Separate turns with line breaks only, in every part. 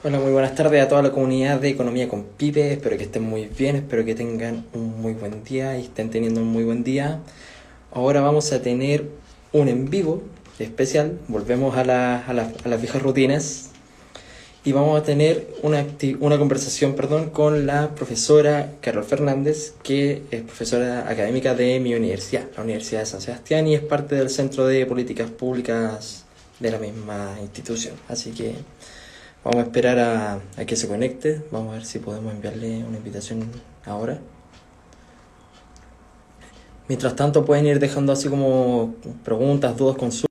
Hola, muy buenas tardes a toda la comunidad de Economía con Pipe. Espero que estén muy bien, espero que tengan un muy buen día y estén teniendo un muy buen día. Ahora vamos a tener un en vivo especial. Volvemos a las viejas rutinas y vamos a tener una conversación, perdón, con la profesora Carol Fernández, que es profesora académica de mi universidad, la Universidad de San Sebastián, y es parte del Centro de Políticas Públicas de la misma institución. Así que vamos a esperar a que se conecte. Vamos a ver si podemos enviarle una invitación ahora. Mientras tanto pueden ir dejando así como preguntas, dudas, consultas.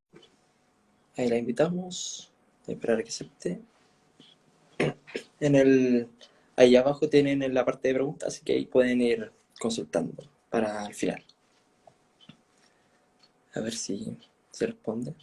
Ahí la invitamos. Esperar a que acepte. En el, ahí abajo tienen en la parte de preguntas, así que ahí pueden ir consultando para al final. A ver si se responde.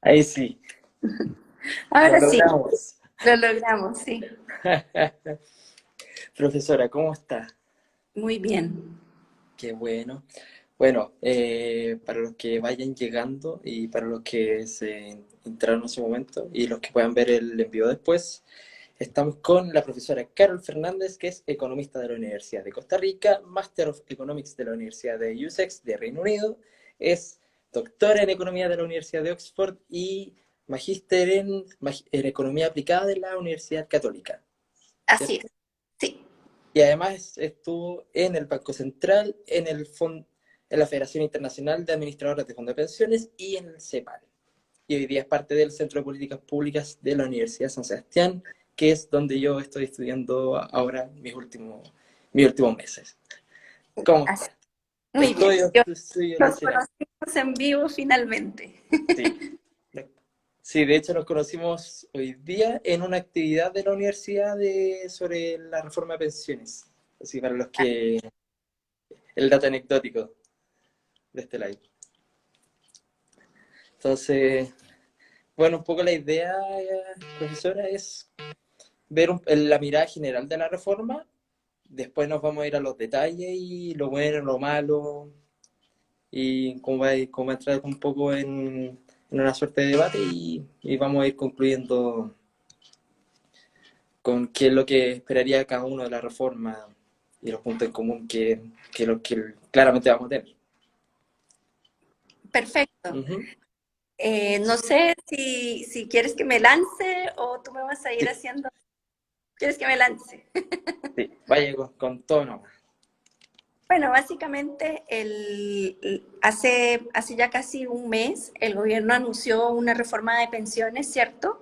Ahí sí, lo
Ahora sí,
logramos.
lo logramos, sí.
Profesora, ¿cómo está?
Muy bien.
Qué bueno. Bueno, para los que vayan llegando y para los que se entraron en ese momento y los que puedan ver el envío después, estamos con la profesora Carol Fernández, que es economista de la Universidad de Costa Rica, Master of Economics de la Universidad de Essex de Reino Unido, es doctora en economía de la Universidad de Oxford y magíster en economía aplicada de la Universidad Católica,
Así
¿cierto?
es. Sí.
Y además estuvo en el Banco Central, en la Federación Internacional de Administradores de Fondos de Pensiones y en el CEPAL. Y hoy día es parte del Centro de Políticas Públicas de la Universidad de San Sebastián, que es donde yo estoy estudiando ahora mis últimos meses. ¿Cómo
Así,
estás?
muy bien.
Estudio la
Nos
Chilena.
conocimos en vivo finalmente.
Sí. Sí, de hecho nos conocimos hoy día en una actividad de la universidad sobre la reforma de pensiones. Así para los que... El dato anecdótico de este live. Entonces, bueno, un poco la idea, profesora, es ver la mirada general de la reforma. Después nos vamos a ir a los detalles y lo bueno, lo malo, y cómo va a entrar un poco en una suerte de debate y vamos a ir concluyendo con qué es lo que esperaría cada uno de la reforma y los puntos en común que claramente vamos a tener.
Perfecto.
Ujú.
No sé si quieres que me lance o tú me vas a ir
Sí,
haciendo. ¿Quieres que me lance?
sí, vaya con todo nomás.
Bueno, básicamente hace ya casi un mes el gobierno anunció una reforma de pensiones, ¿cierto?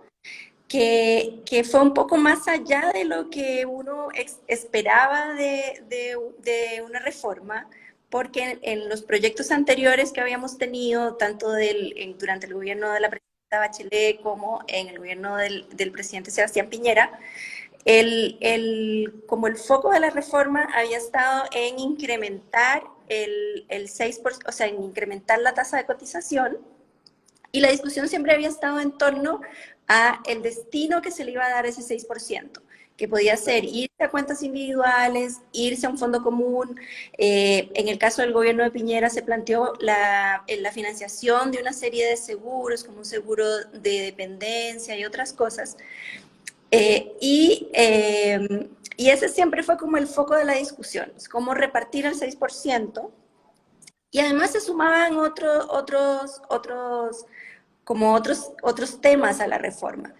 Que fue un poco más allá de lo que uno esperaba de una reforma, porque en los proyectos anteriores que habíamos tenido, tanto durante el gobierno de la presidenta Bachelet como en el gobierno del presidente Sebastián Piñera, como el foco de la reforma había estado en incrementar el 6%, o sea, en incrementar la tasa de cotización, y la discusión siempre había estado en torno a el destino que se le iba a dar a ese 6%, que podía ser irse a cuentas individuales, irse a un fondo común. En el caso del gobierno de Piñera se planteó la financiación de una serie de seguros, como un seguro de dependencia y otras cosas. Eh, y, eh, y ese siempre fue como el foco de la discusión, cómo repartir el 6%. Y además se sumaban otros temas a la reforma,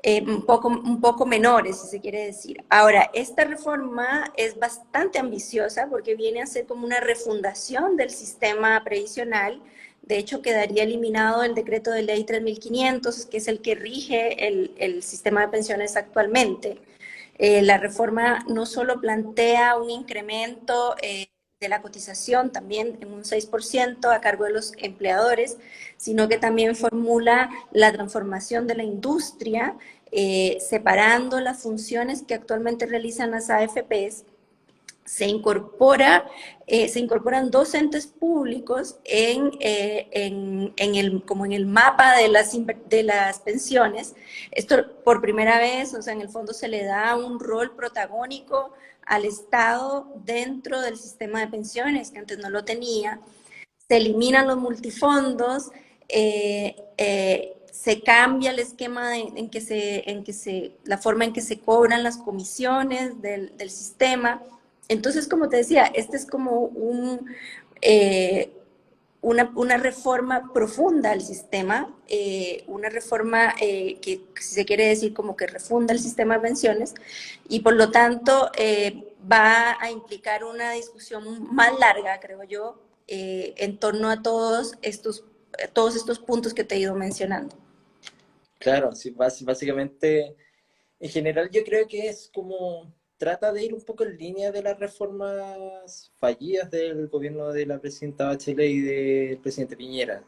un poco menores, si se quiere decir. Ahora, esta reforma es bastante ambiciosa porque viene a ser como una refundación del sistema previsional. De hecho, quedaría eliminado el decreto de ley 3500, que es el que rige el sistema de pensiones actualmente. La reforma no solo plantea un incremento de la cotización también en un 6% a cargo de los empleadores, sino que también formula la transformación de la industria, separando las funciones que actualmente realizan las AFPs. Se incorporan dos entes públicos como en el mapa de las pensiones. Esto por primera vez, o sea, en el fondo se le da un rol protagónico al Estado dentro del sistema de pensiones, que antes no lo tenía. Se eliminan los multifondos, se cambia el esquema la forma en que se cobran las comisiones del sistema. Entonces, como te decía, este es como una reforma profunda al sistema, una reforma que si se quiere decir como que refunda el sistema de pensiones, y por lo tanto va a implicar una discusión más larga, creo yo, en torno a todos estos puntos que te he ido mencionando.
Claro, sí, básicamente, en general yo creo que es como trata de ir un poco en línea de las reformas fallidas del gobierno de la presidenta Bachelet y del presidente Piñera,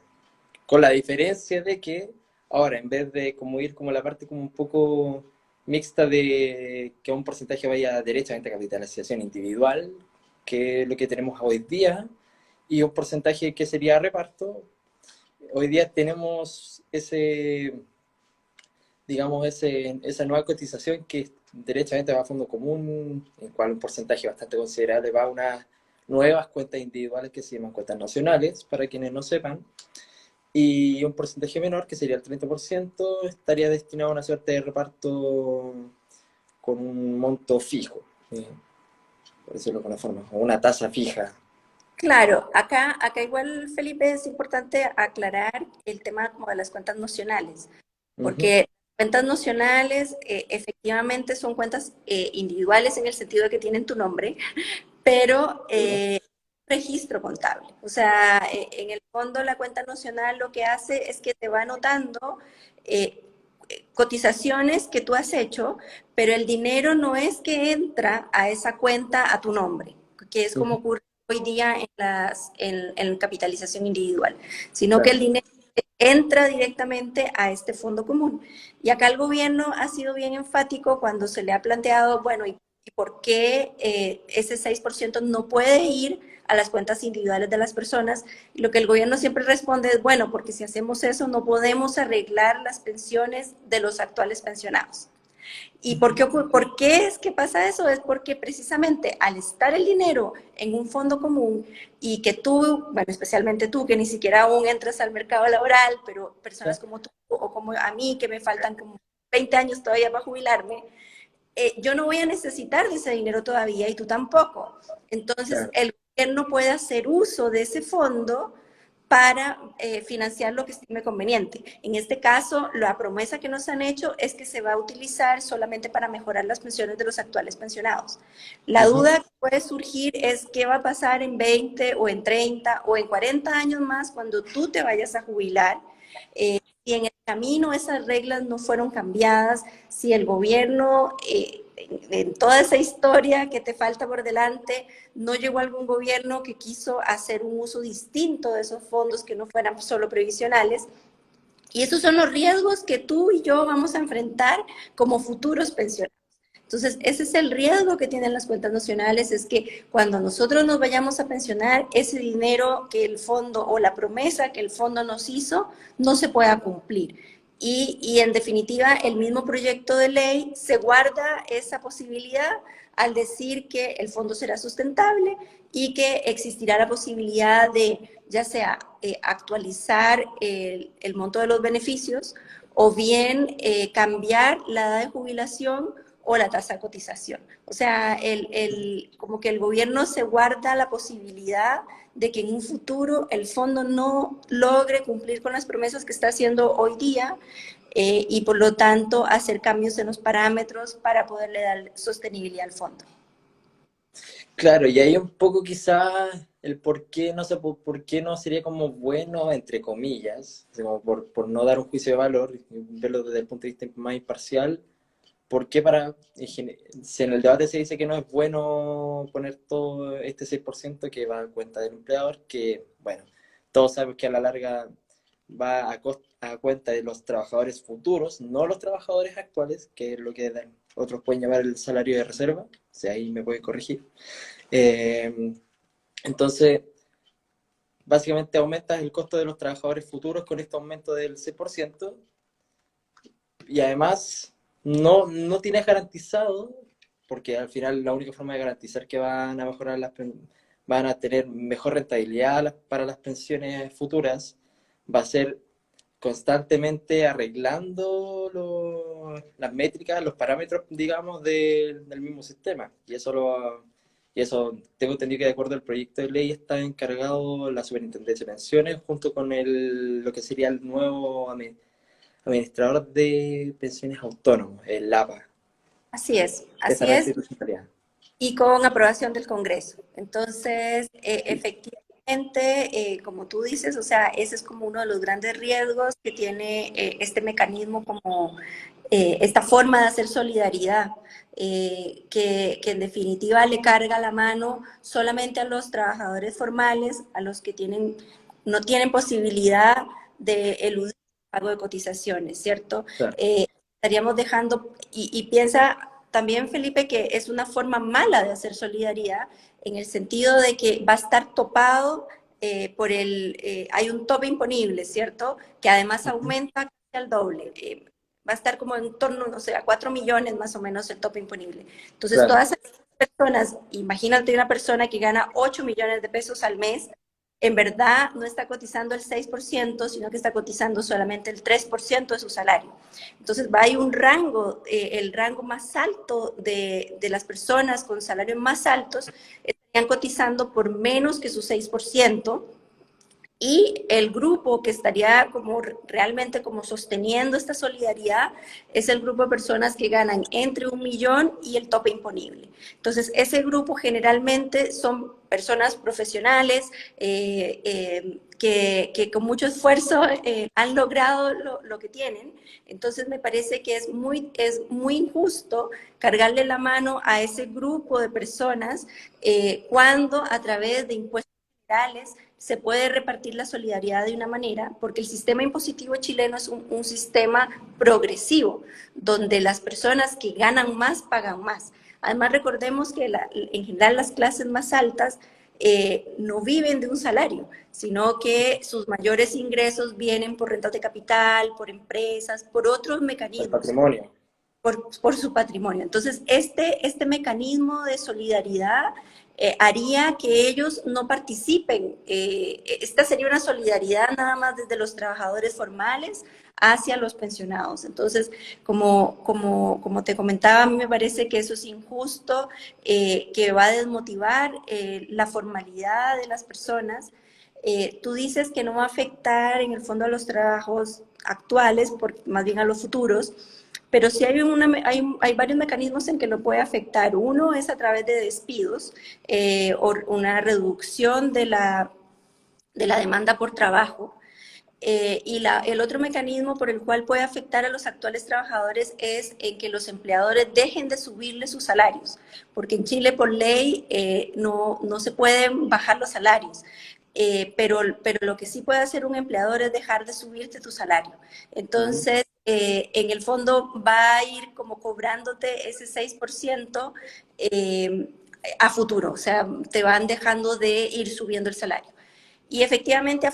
con la diferencia de que ahora en vez de como ir como la parte como un poco mixta de que un porcentaje vaya derechamente a capitalización individual, que es lo que tenemos hoy día, y un porcentaje que sería reparto, hoy día tenemos esa nueva cotización que derechamente va a fondo común, en cual un porcentaje bastante considerable va a unas nuevas cuentas individuales que se llaman cuentas nacionales, para quienes no sepan, y un porcentaje menor, que sería el 30%, estaría destinado a una suerte de reparto con un monto fijo, por decirlo de alguna forma, o una tasa fija.
Claro, acá igual, Felipe, es importante aclarar el tema como de las cuentas nacionales,
Ujú.
porque Cuentas nocionales, efectivamente son cuentas individuales en el sentido de que tienen tu nombre, pero registro contable. O sea, en el fondo la cuenta nocional lo que hace es que te va anotando eh, cotizaciones que tú has hecho, pero el dinero no es que entra a esa cuenta a tu nombre, que es como ocurre hoy día en capitalización individual, sino que
Claro.
el dinero entra directamente a este fondo común. Y acá el gobierno ha sido bien enfático cuando se le ha planteado, bueno, ¿y por qué ese 6% no puede ir a las cuentas individuales de las personas? Y lo que el gobierno siempre responde es, bueno, porque si hacemos eso no podemos arreglar las pensiones de los actuales pensionados. ¿Y por qué es que pasa eso? Es porque precisamente al estar el dinero en un fondo común y que tú, bueno, especialmente tú, que ni siquiera aún entras al mercado laboral, pero personas como tú o como a mí, que me faltan como 20 años todavía para jubilarme, yo no voy a necesitar de ese dinero todavía y tú tampoco. Entonces,
Claro.
el gobierno puede hacer uso de ese fondo para financiar lo que estime conveniente. En este caso, la promesa que nos han hecho es que se va a utilizar solamente para mejorar las pensiones de los actuales pensionados. La
Ujú.
duda que puede surgir es qué va a pasar en 20 o en 30 o en 40 años más cuando tú te vayas a jubilar. Si en el camino esas reglas no fueron cambiadas, si el gobierno, en toda esa historia que te falta por delante, no llegó algún gobierno que quiso hacer un uso distinto de esos fondos que no fueran solo previsionales. Y esos son los riesgos que tú y yo vamos a enfrentar como futuros pensionados. Entonces, ese es el riesgo que tienen las cuentas nacionales, es que cuando nosotros nos vayamos a pensionar, ese dinero que el fondo o la promesa que el fondo nos hizo no se pueda cumplir. Y en definitiva, el mismo proyecto de ley se guarda esa posibilidad al decir que el fondo será sustentable y que existirá la posibilidad de, ya sea actualizar el monto de los beneficios o bien cambiar la edad de jubilación o la tasa de cotización. O sea, como que el gobierno se guarda la posibilidad de que en un futuro el fondo no logre cumplir con las promesas que está haciendo hoy día y por lo tanto hacer cambios en los parámetros para poderle dar sostenibilidad al fondo.
Claro, y ahí un poco quizás el por qué no sé, por qué no sería como bueno, entre comillas, así como por no dar un juicio de valor, y verlo desde el punto de vista más imparcial, ¿por qué si en el debate se dice que no es bueno poner todo este 6% que va a cuenta del empleador, que bueno, todos sabemos que a la larga va a cuenta de los trabajadores futuros, no los trabajadores actuales, que es lo que otros pueden llamar el salario de reserva, o sea, ahí me puede corregir. Eh, entonces, básicamente aumentas el costo de los trabajadores futuros con este aumento del 6% y además no tienes garantizado, porque al final la única forma de garantizar que van a mejorar van a tener mejor rentabilidad para las pensiones futuras, va a ser constantemente arreglando las métricas, los parámetros, digamos, del mismo sistema. Y eso tengo entendido que de acuerdo al proyecto de ley está encargado la Superintendencia de Pensiones junto con lo que sería el nuevo administrador de pensiones autónomos, el APA. Esa
Así es,
responsabilidad.
y con aprobación del Congreso. Entonces, efectivamente, como tú dices, o sea, ese es como uno de los grandes riesgos que tiene este mecanismo, como esta forma de hacer solidaridad, que en definitiva le carga la mano solamente a los trabajadores formales, a los que no tienen posibilidad de eludir el pago de cotizaciones, ¿cierto?
Claro.
Estaríamos dejando, y piensa también, Felipe, que es una forma mala de hacer solidaridad, en el sentido de que va a estar topado hay un tope imponible, ¿cierto? Que además aumenta casi al doble. Va a estar como en torno, no sé, a 4 millones más o menos el tope imponible. Entonces,
Claro.
todas esas personas, imagínate una persona que gana 8 millones de pesos al mes, en verdad no está cotizando el 6%, sino que está cotizando solamente el 3% de su salario. Entonces va a ir un rango, el rango más alto de las personas con salarios más altos estarían cotizando por menos que su 6%, Y el grupo que estaría como realmente como sosteniendo esta solidaridad es el grupo de personas que ganan entre 1 millón y el tope imponible. Entonces, ese grupo generalmente son personas profesionales que con mucho esfuerzo han logrado lo que tienen. Entonces, me parece que es muy injusto cargarle la mano a ese grupo de personas cuando a través de impuestos generales se puede repartir la solidaridad de una manera, porque el sistema impositivo chileno es un sistema progresivo, donde las personas que ganan más pagan más. Además, recordemos que en general las clases más altas no viven de un salario, sino que sus mayores ingresos vienen por rentas de capital, por empresas, por otros
El
mecanismos
patrimonio.
por su patrimonio. Entonces, este mecanismo de solidaridad haría que ellos no participen. Esta sería una solidaridad nada más desde los trabajadores formales hacia los pensionados. Entonces, como te comentaba, a mí me parece que eso es injusto, que va a desmotivar la formalidad de las personas. Tú dices que no va a afectar en el fondo a los trabajos actuales, más bien a los futuros, pero sí hay varios mecanismos en que lo puede afectar. Uno es a través de despidos o una reducción de la demanda por trabajo. El otro mecanismo por el cual puede afectar a los actuales trabajadores es en que los empleadores dejen de subirle sus salarios, porque en Chile por ley no se pueden bajar los salarios. Pero lo que sí puede hacer un empleador es dejar de subirte tu salario. Entonces, en el fondo va a ir como cobrándote ese 6% a futuro, o sea, te van dejando de ir subiendo el salario. Y efectivamente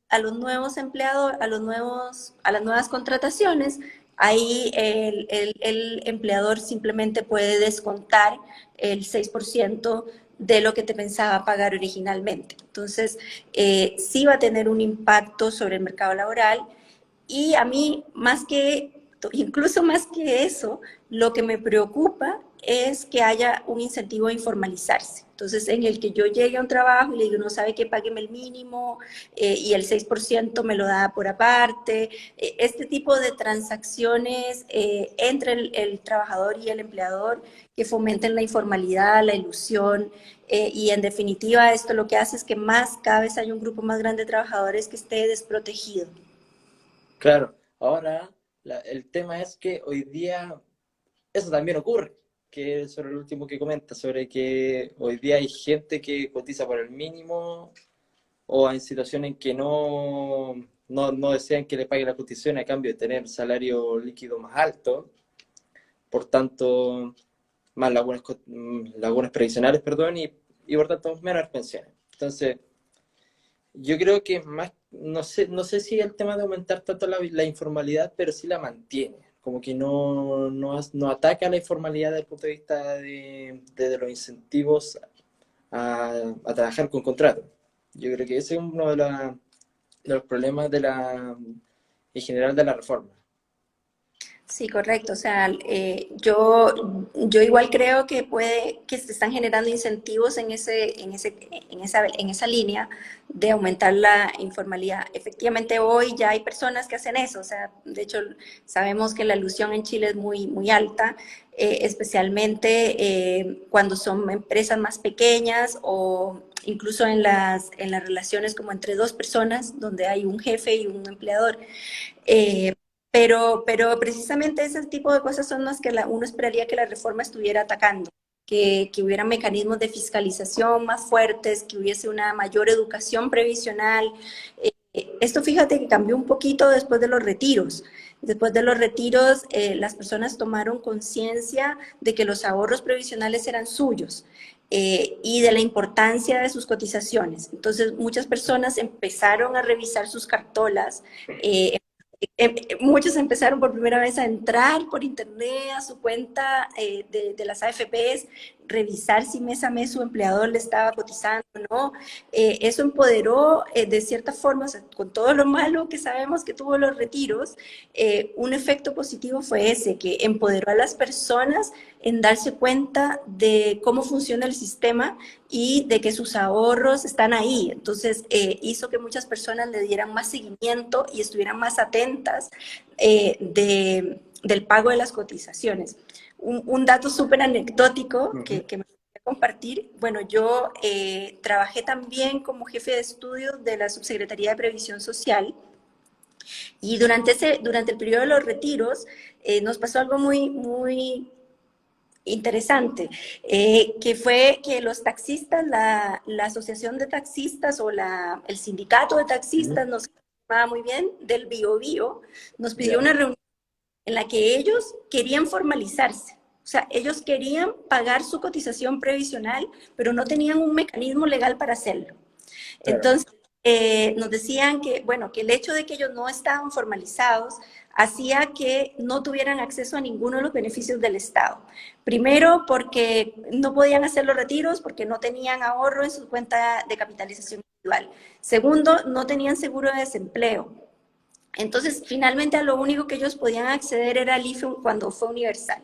a los nuevos empleados, a las nuevas contrataciones, ahí el empleador simplemente puede descontar el 6% de lo que te pensaba pagar originalmente. Entonces, sí va a tener un impacto sobre el mercado laboral y a mí, incluso más que eso, lo que me preocupa es que haya un incentivo a informalizarse. Entonces, en el que yo llegue a un trabajo y le digo, no sabe que págueme el mínimo y el 6% me lo da por aparte. Este tipo de transacciones entre el trabajador y el empleador que fomenten la informalidad, la ilusión y en definitiva esto lo que hace es que cada vez hay un grupo más grande de trabajadores que esté desprotegido.
Claro, ahora el tema es que hoy día eso también ocurre, que es sobre el último que comenta, sobre que hoy día hay gente que cotiza por el mínimo o en situaciones en que no desean que le pague la cotización a cambio de tener salario líquido más alto, por tanto, más lagunas previsionales, perdón, y por tanto menos pensiones. Entonces, yo creo que más, no sé si el tema de aumentar tanto la informalidad, pero sí la mantiene. Como que no ataca la informalidad desde el punto de vista de los incentivos a trabajar con contrato. Yo creo que ese es uno de los problemas en general de la reforma.
Sí, correcto. O sea, yo igual creo que se están generando incentivos en esa línea de aumentar la informalidad. Efectivamente, hoy ya hay personas que hacen eso. O sea, de hecho, sabemos que la ilusión en Chile es muy alta, especialmente cuando son empresas más pequeñas o incluso en las relaciones como entre dos personas, donde hay un jefe y un empleador. Eh, pero precisamente ese tipo de cosas son las que uno esperaría que la reforma estuviera atacando, que hubiera mecanismos de fiscalización más fuertes, que hubiese una mayor educación previsional. Esto fíjate que cambió un poquito después de los retiros. Después de los retiros, las personas tomaron conciencia de que los ahorros previsionales eran suyos. Y de la importancia de sus cotizaciones. Entonces, muchas personas empezaron a revisar sus cartolas, muchos empezaron por primera vez a entrar por internet a su cuenta de las AFPs, revisar si mes a mes su empleador le estaba cotizando o no. Eso empoderó de cierta forma, o sea, con todo lo malo que sabemos que tuvo los retiros, un efecto positivo fue ese, que empoderó a las personas en darse cuenta de cómo funciona el sistema y de que sus ahorros están ahí. Entonces, hizo que muchas personas le dieran más seguimiento y estuvieran más atentas del pago de las cotizaciones. Un dato súper anecdótico que me gustaría compartir. Bueno, yo trabajé también como jefe de estudios de la Subsecretaría de Previsión Social y durante el periodo de los retiros nos pasó algo muy interesante, que fue que los taxistas, la Asociación de Taxistas o el Sindicato de Taxistas, nos llamaba muy bien, del Biobío, nos pidió una reunión en la que ellos querían formalizarse. O sea, ellos querían pagar su cotización previsional, pero no tenían un mecanismo legal para hacerlo. Claro. Entonces, nos decían que, bueno, que el hecho de que ellos no estaban formalizados hacía que no tuvieran acceso a ninguno de los beneficios del Estado. Primero, porque no podían hacer los retiros, porque no tenían ahorro en su cuenta de capitalización individual. Segundo, no tenían seguro de desempleo. Entonces, finalmente, a lo único que ellos podían acceder era al IFE cuando fue universal.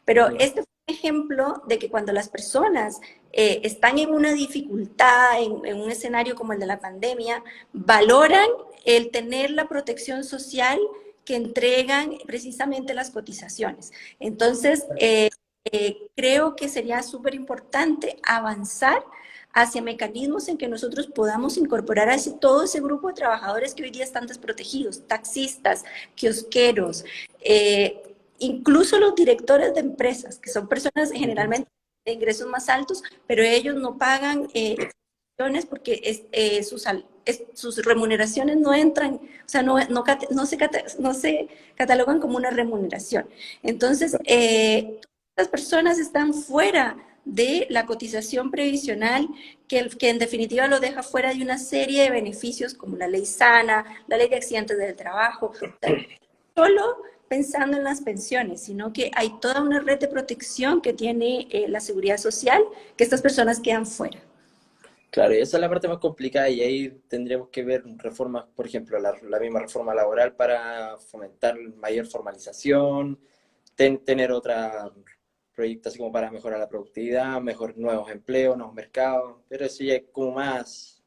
Pero este fue un ejemplo de que cuando las personas están en una dificultad, en un escenario como el de la pandemia, valoran el tener la protección social que entregan precisamente las cotizaciones. Entonces, creo que sería súper importante avanzar hacia mecanismos en que nosotros podamos incorporar a todo ese grupo de trabajadores que hoy día están desprotegidos, taxistas, kiosqueros, incluso los directores de empresas, que son personas generalmente de ingresos más altos, pero ellos no pagan porque sus remuneraciones no entran, o sea, no se catalogan como una remuneración. Entonces, las personas están fuera de la cotización previsional, que en definitiva lo deja fuera de una serie de beneficios como la ley sana, la ley de accidentes del trabajo, solo pensando en las pensiones, sino que hay toda una red de protección que tiene la seguridad social, que estas personas quedan fuera.
Claro, y esa es la parte más complicada y ahí tendríamos que ver reformas, por ejemplo, la misma reforma laboral para fomentar mayor formalización, tener otra proyecto así como para mejorar la productividad, mejor nuevos empleos, nuevos mercados, pero eso ya es como más,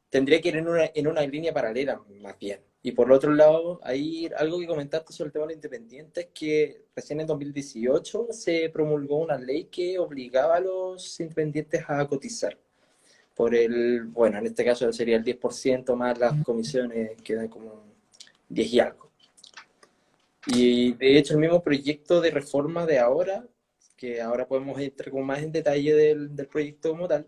tendría que ir en una línea paralela más bien. Y por otro lado, ahí algo que comentaste sobre el tema de los independientes, es que recién en 2018 se promulgó una ley que obligaba a los independientes a cotizar. Bueno, en este caso sería el 10% más las comisiones, quedan como 10 y algo. Y de hecho el mismo proyecto de reforma de ahora, que ahora podemos entrar con más en detalle del proyecto como tal,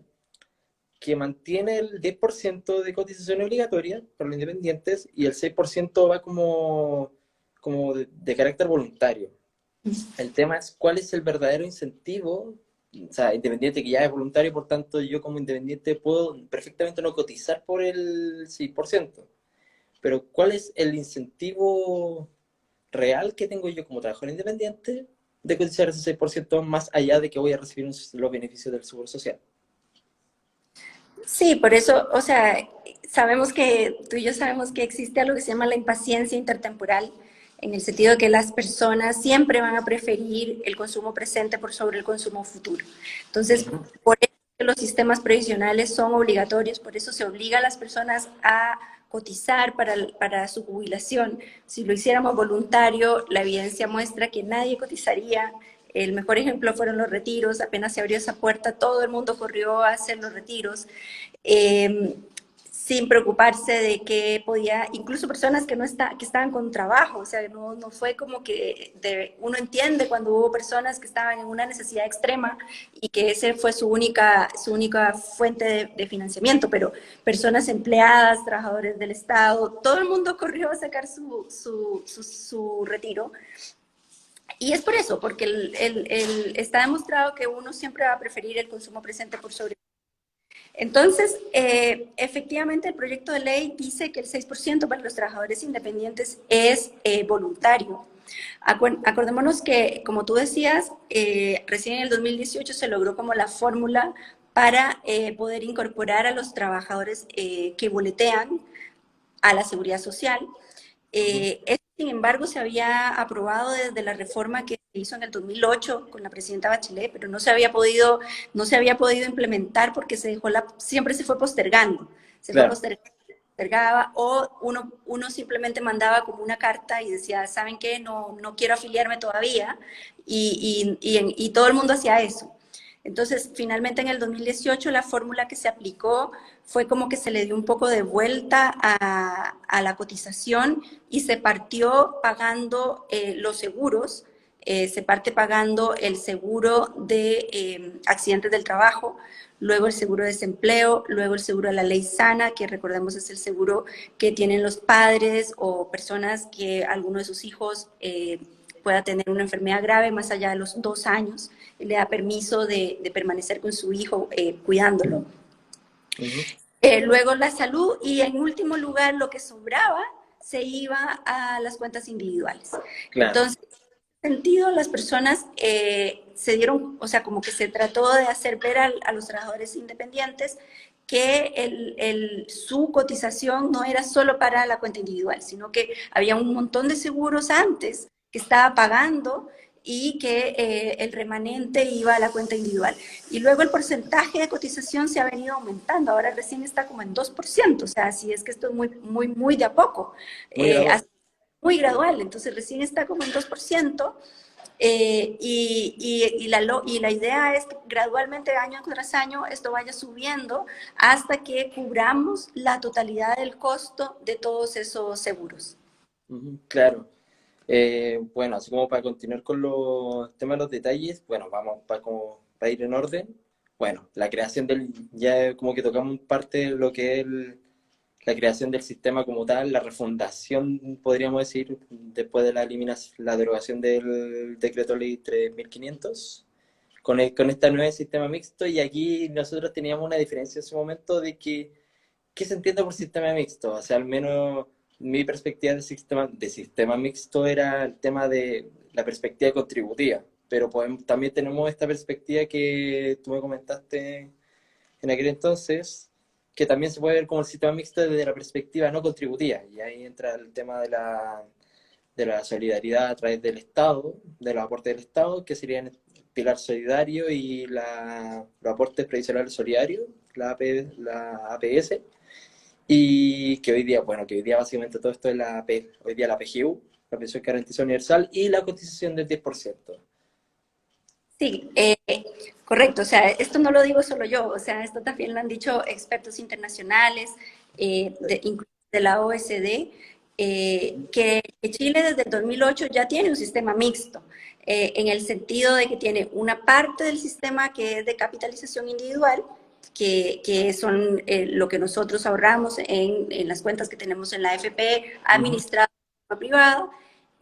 que mantiene el 10% de cotización obligatoria para los independientes y el 6% va como de carácter voluntario. El tema es cuál es el verdadero incentivo. O sea, independiente que ya es voluntario, por tanto yo como independiente puedo perfectamente no cotizar por el 6%. Pero ¿cuál es el incentivo real que tengo yo como trabajador independiente de cotizar ese 6% más allá de que voy a recibir los beneficios del Seguro Social?
Sí, por eso, o sea, tú y yo sabemos que existe algo que se llama la impaciencia intertemporal, en el sentido de que las personas siempre van a preferir el consumo presente por sobre el consumo futuro. Entonces, por eso los sistemas previsionales son obligatorios, por eso se obliga a las personas a cotizar para su jubilación. Si lo hiciéramos voluntario, la evidencia muestra que nadie cotizaría. El mejor ejemplo fueron los retiros, apenas se abrió esa puerta, todo el mundo corrió a hacer los retiros, sin preocuparse de que podía, incluso personas que estaban con trabajo, o sea, no fue como que uno entiende cuando hubo personas que estaban en una necesidad extrema y que ese fue su única fuente de financiamiento, pero personas empleadas, trabajadores del Estado, todo el mundo corrió a sacar su retiro. Y es por eso, porque está demostrado que uno siempre va a preferir el consumo presente por sobre. Entonces, efectivamente, el proyecto de ley dice que el 6% para los trabajadores independientes es voluntario. Acordémonos que, como tú decías, recién en el 2018 se logró como la fórmula para poder incorporar a los trabajadores que boletean a la seguridad social.
Ujú.
Esto, sin embargo, se había aprobado desde la reforma que se hizo en el 2008 con la presidenta Bachelet, pero no se había podido implementar porque siempre se fue postergando, se fue
Claro.
postergaba, o uno simplemente mandaba como una carta y decía, ¿saben qué? No quiero afiliarme todavía, y todo el mundo hacía eso. Entonces, finalmente en el 2018 la fórmula que se aplicó fue como que se le dio un poco de vuelta a la cotización y se partió pagando los seguros, se parte pagando el seguro de accidentes del trabajo, luego el seguro de desempleo, luego el seguro de la ley sana, que recordemos es el seguro que tienen los padres o personas que alguno de sus hijos pueda tener una enfermedad grave más allá de los 2 años, y le da permiso de permanecer con su hijo cuidándolo.
Ujú.
Luego la salud y en último lugar lo que sobraba se iba a las cuentas individuales.
Claro.
Entonces, en ese sentido, las personas se dieron, o sea, como que se trató de hacer ver a los trabajadores independientes que su cotización no era solo para la cuenta individual, sino que había un montón de seguros antes que estaba pagando y que el remanente iba a la cuenta individual. Y luego el porcentaje de cotización se ha venido aumentando, ahora recién está como en 2%, o sea, así es que esto es muy de a poco,
Muy gradual.
muy gradual, entonces recién está como en 2%, y la idea es que gradualmente, año tras año, esto vaya subiendo hasta que cubramos la totalidad del costo de todos esos seguros.
Ujú. Claro. Bueno, así como para continuar con los temas de los detalles, bueno, vamos para ir en orden. Bueno, la creación ya como que tocamos parte de lo que es la creación del sistema como tal, la refundación, podríamos decir, después de la derogación del decreto ley 3500, con este nuevo sistema mixto, y aquí nosotros teníamos una diferencia en su momento de que ¿qué se entiende por sistema mixto? O sea, al menos mi perspectiva de sistema mixto era el tema de la perspectiva contributiva, pero también tenemos esta perspectiva que tú me comentaste en aquel entonces, que también se puede ver como el sistema mixto desde la perspectiva no contributiva, y ahí entra el tema de la solidaridad a través del Estado, de los aportes del Estado, que serían el pilar solidario y los aportes previsionales solidarios, la APS, y que hoy día, bueno, que hoy día básicamente todo esto es hoy día la PGU, la pensión garantizada universal, y la cotización del 10%.
Sí, correcto. O sea, esto no lo digo solo yo, o sea, esto también lo han dicho expertos internacionales, incluso de la OECD, que Chile desde el 2008 ya tiene un sistema mixto, en el sentido de que tiene una parte del sistema que es de capitalización individual, que son lo que nosotros ahorramos en las cuentas que tenemos en la AFP,
Ujú.
administrada por privado,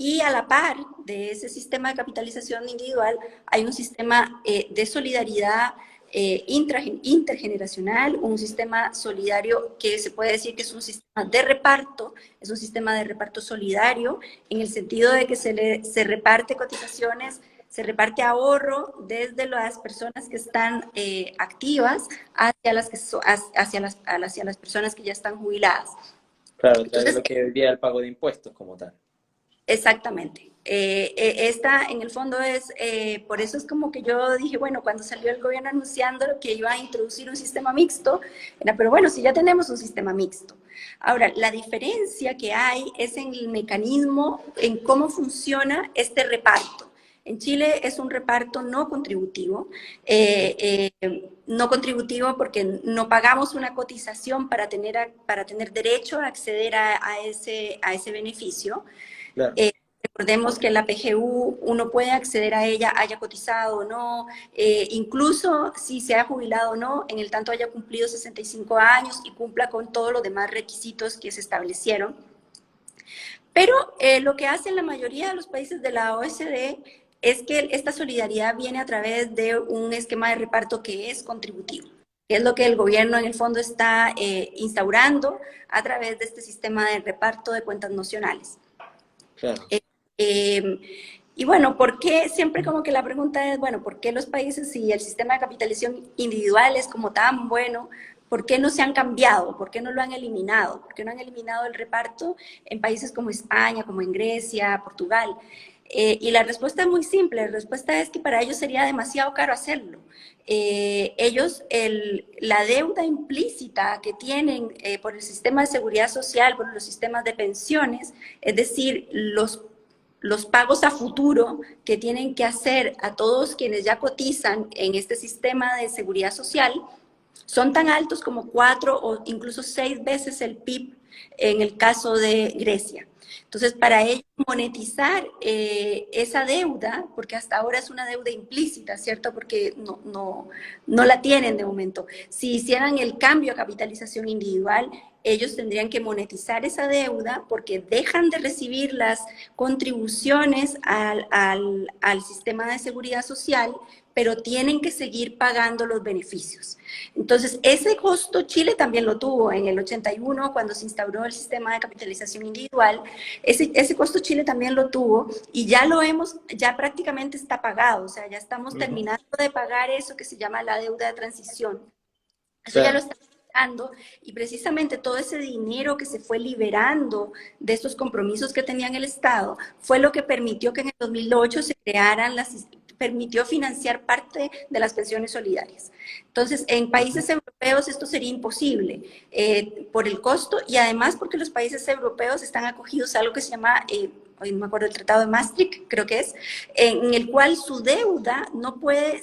y a la par de ese sistema de capitalización individual hay un sistema de solidaridad intergeneracional, un sistema solidario que se puede decir que es un sistema de reparto, es un sistema de reparto solidario, en el sentido de que se reparte cotizaciones, se reparte ahorro desde las personas que están activas hacia las personas que ya están jubiladas.
Claro, a través de
Entonces,
lo que hoy día es el pago de impuestos como tal.
exactamente. Esta, en el fondo, por eso es como que yo dije, bueno, cuando salió el gobierno anunciando que iba a introducir un sistema mixto, era, pero bueno, si ya tenemos un sistema mixto. Ahora, la diferencia que hay es en el mecanismo, en cómo funciona este reparto. En Chile es un reparto no contributivo porque no pagamos una cotización para tener derecho a acceder a ese beneficio.
Claro.
Recordemos que la PGU uno puede acceder a ella, haya cotizado o no, incluso si se ha jubilado o no, en el tanto haya cumplido 65 años y cumpla con todos los demás requisitos que se establecieron. Pero lo que hacen la mayoría de los países de la OECD es que esta solidaridad viene a través de un esquema de reparto que es contributivo, que es lo que el gobierno en el fondo está instaurando a través de este sistema de reparto de cuentas nacionales.
Claro.
Eh, y bueno, ¿por qué? Siempre como que la pregunta es, bueno, ¿por qué los países, si el sistema de capitalización individual es como tan bueno, ¿por qué no se han cambiado? ¿Por qué no lo han eliminado? ¿Por qué no han eliminado el reparto en países como España, como en Grecia, Portugal? Y la respuesta es muy simple, la respuesta es que para ellos sería demasiado caro hacerlo. La deuda implícita que tienen por el sistema de seguridad social, por los sistemas de pensiones, es decir, los pagos a futuro que tienen que hacer a todos quienes ya cotizan en este sistema de seguridad social, son tan altos como 4 o incluso 6 veces el PIB en el caso de Grecia. Entonces, para ellos monetizar esa deuda, porque hasta ahora es una deuda implícita, ¿cierto? Porque no la tienen de momento. Si hicieran el cambio a capitalización individual, ellos tendrían que monetizar esa deuda porque dejan de recibir las contribuciones al sistema de seguridad social, pero tienen que seguir pagando los beneficios. Entonces, ese costo Chile también lo tuvo en el 81, cuando se instauró el sistema de capitalización individual. Ese costo Chile también lo tuvo y ya prácticamente está pagado, o sea, ya estamos terminando de pagar eso que se llama la deuda de transición. Eso ya lo
Claro.
está pagando y precisamente todo ese dinero que se fue liberando de estos compromisos que tenían el Estado fue lo que permitió que en el 2008 se crearan permitió financiar parte de las pensiones solidarias. Entonces, en países europeos esto sería imposible por el costo y además porque los países europeos están acogidos a algo que se llama, hoy no me acuerdo, el Tratado de Maastricht, creo que es, en el cual su deuda no puede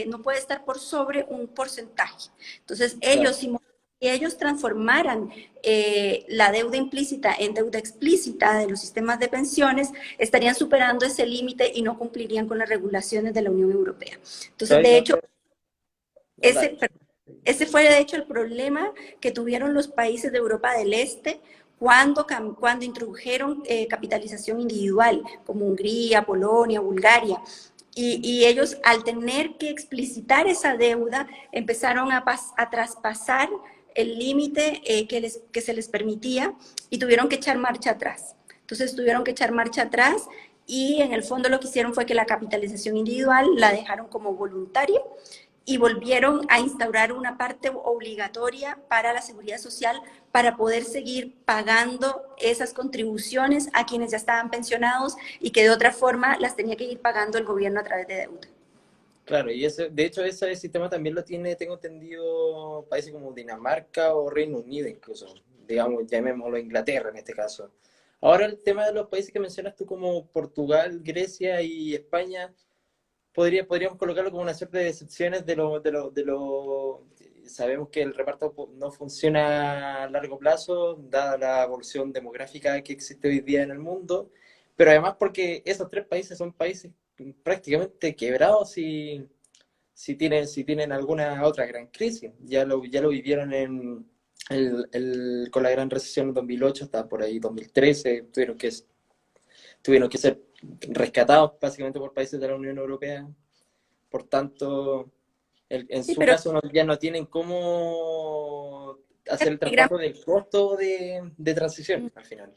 no puede estar por sobre un porcentaje. Entonces,
Claro.
si ellos transformaran la deuda implícita en deuda explícita de los sistemas de pensiones, estarían superando ese límite y no cumplirían con las regulaciones de la Unión Europea. Entonces,
¿Sabes
de hecho,
dónde? No, dale.
ese fue de hecho el problema que tuvieron los países de Europa del Este cuando introdujeron capitalización individual, como Hungría, Polonia, Bulgaria. Y ellos, al tener que explicitar esa deuda, empezaron a traspasar el límite que se les permitía y tuvieron que echar marcha atrás. Entonces tuvieron que echar marcha atrás y en el fondo lo que hicieron fue que la capitalización individual la dejaron como voluntaria y volvieron a instaurar una parte obligatoria para la seguridad social para poder seguir pagando esas contribuciones a quienes ya estaban pensionados y que de otra forma las tenía que ir pagando el gobierno a través de deuda.
Claro, y ese, de hecho ese sistema también lo tiene, tengo entendido, países como Dinamarca o Reino Unido incluso, digamos, llamémoslo Inglaterra en este caso. Ahora el tema de los países que mencionas tú como Portugal, Grecia y España, podríamos colocarlo como una suerte de excepciones sabemos que el reparto no funciona a largo plazo, dada la evolución demográfica que existe hoy día en el mundo, pero además porque esos tres países son países prácticamente quebrados si tienen alguna otra gran crisis. Ya lo vivieron con la gran recesión en 2008 hasta por ahí 2013, tuvieron que ser rescatados básicamente por países de la Unión Europea. Por tanto, en
Sí,
su
pero
caso ya no tienen cómo hacer el
gran
traspaso del costo de transición al final.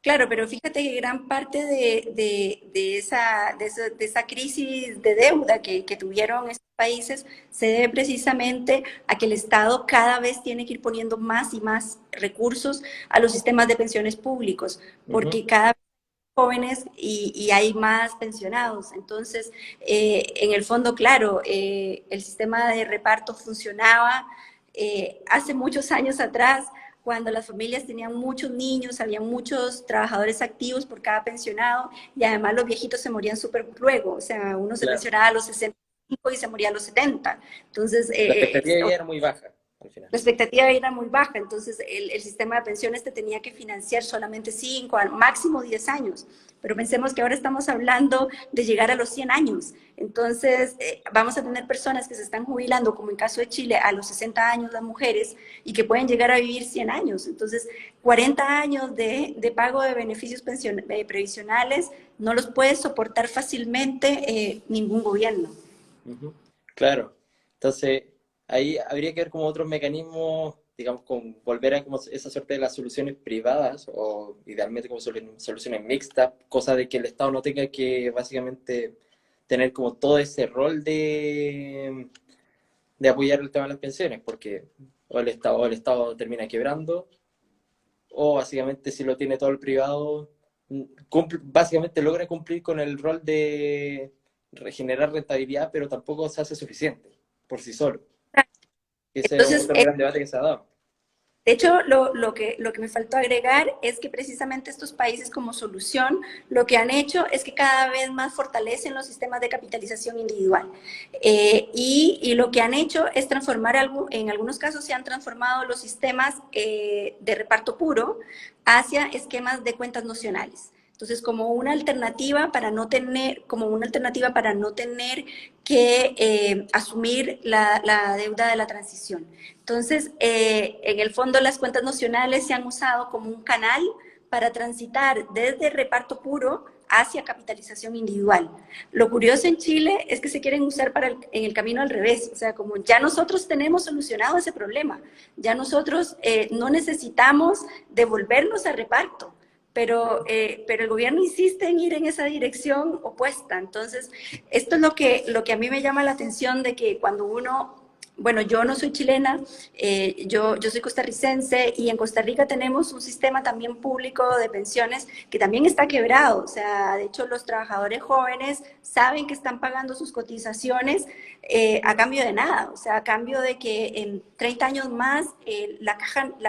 Claro, pero fíjate que gran parte de esa crisis de deuda que tuvieron estos países se debe precisamente a que el Estado cada vez tiene que ir poniendo más y más recursos a los sistemas de pensiones públicos,
Ujú.
porque cada vez hay jóvenes y hay más pensionados. Entonces, en el fondo, claro, el sistema de reparto funcionaba hace muchos años atrás cuando las familias tenían muchos niños, había muchos trabajadores activos por cada pensionado y además los viejitos se morían súper luego, o sea, uno se
Claro.
pensionaba a los 65 y se moría a los 70. Entonces,
La expectativa de vida era muy baja al final.
la expectativa era muy baja, entonces el sistema de pensiones te tenía que financiar solamente 5, al máximo 10 años. Pero pensemos que ahora estamos hablando de llegar a los 100 años. Entonces, vamos a tener personas que se están jubilando, como en caso de Chile, a los 60 años las mujeres, y que pueden llegar a vivir 100 años. Entonces, 40 años de pago de beneficios previsionales no los puede soportar fácilmente ningún gobierno.
Ujú. Claro. Entonces, ahí habría que ver como otros mecanismos digamos, con volver a como esa suerte de las soluciones privadas, o idealmente como soluciones mixtas, cosa de que el Estado no tenga que básicamente tener como todo ese rol de apoyar el tema de las pensiones, porque o el Estado termina quebrando, o básicamente si lo tiene todo el privado, básicamente logra cumplir con el rol de regenerar rentabilidad, pero tampoco se hace suficiente por sí solo. Ese es
Entonces,
otro gran debate que se ha dado.
de hecho, lo que me faltó agregar es que precisamente estos países como solución lo que han hecho es que cada vez más fortalecen los sistemas de capitalización individual. Y lo que han hecho es transformar, en algunos casos se han transformado los sistemas de reparto puro hacia esquemas de cuentas nocionales. Entonces, como una alternativa para no tener, que asumir la deuda de la transición. Entonces, en el fondo las cuentas nocionales se han usado como un canal para transitar desde reparto puro hacia capitalización individual. Lo curioso en Chile es que se quieren usar en el camino al revés, o sea, como ya nosotros tenemos solucionado ese problema, ya nosotros no necesitamos devolvernos a reparto, pero el gobierno insiste en ir en esa dirección opuesta. Entonces, esto es lo que a mí me llama la atención de que cuando uno, bueno, yo no soy chilena, yo soy costarricense y en Costa Rica tenemos un sistema también público de pensiones que también está quebrado. O sea, de hecho los trabajadores jóvenes saben que están pagando sus cotizaciones a cambio de nada. O sea, a cambio de que en 30 años más la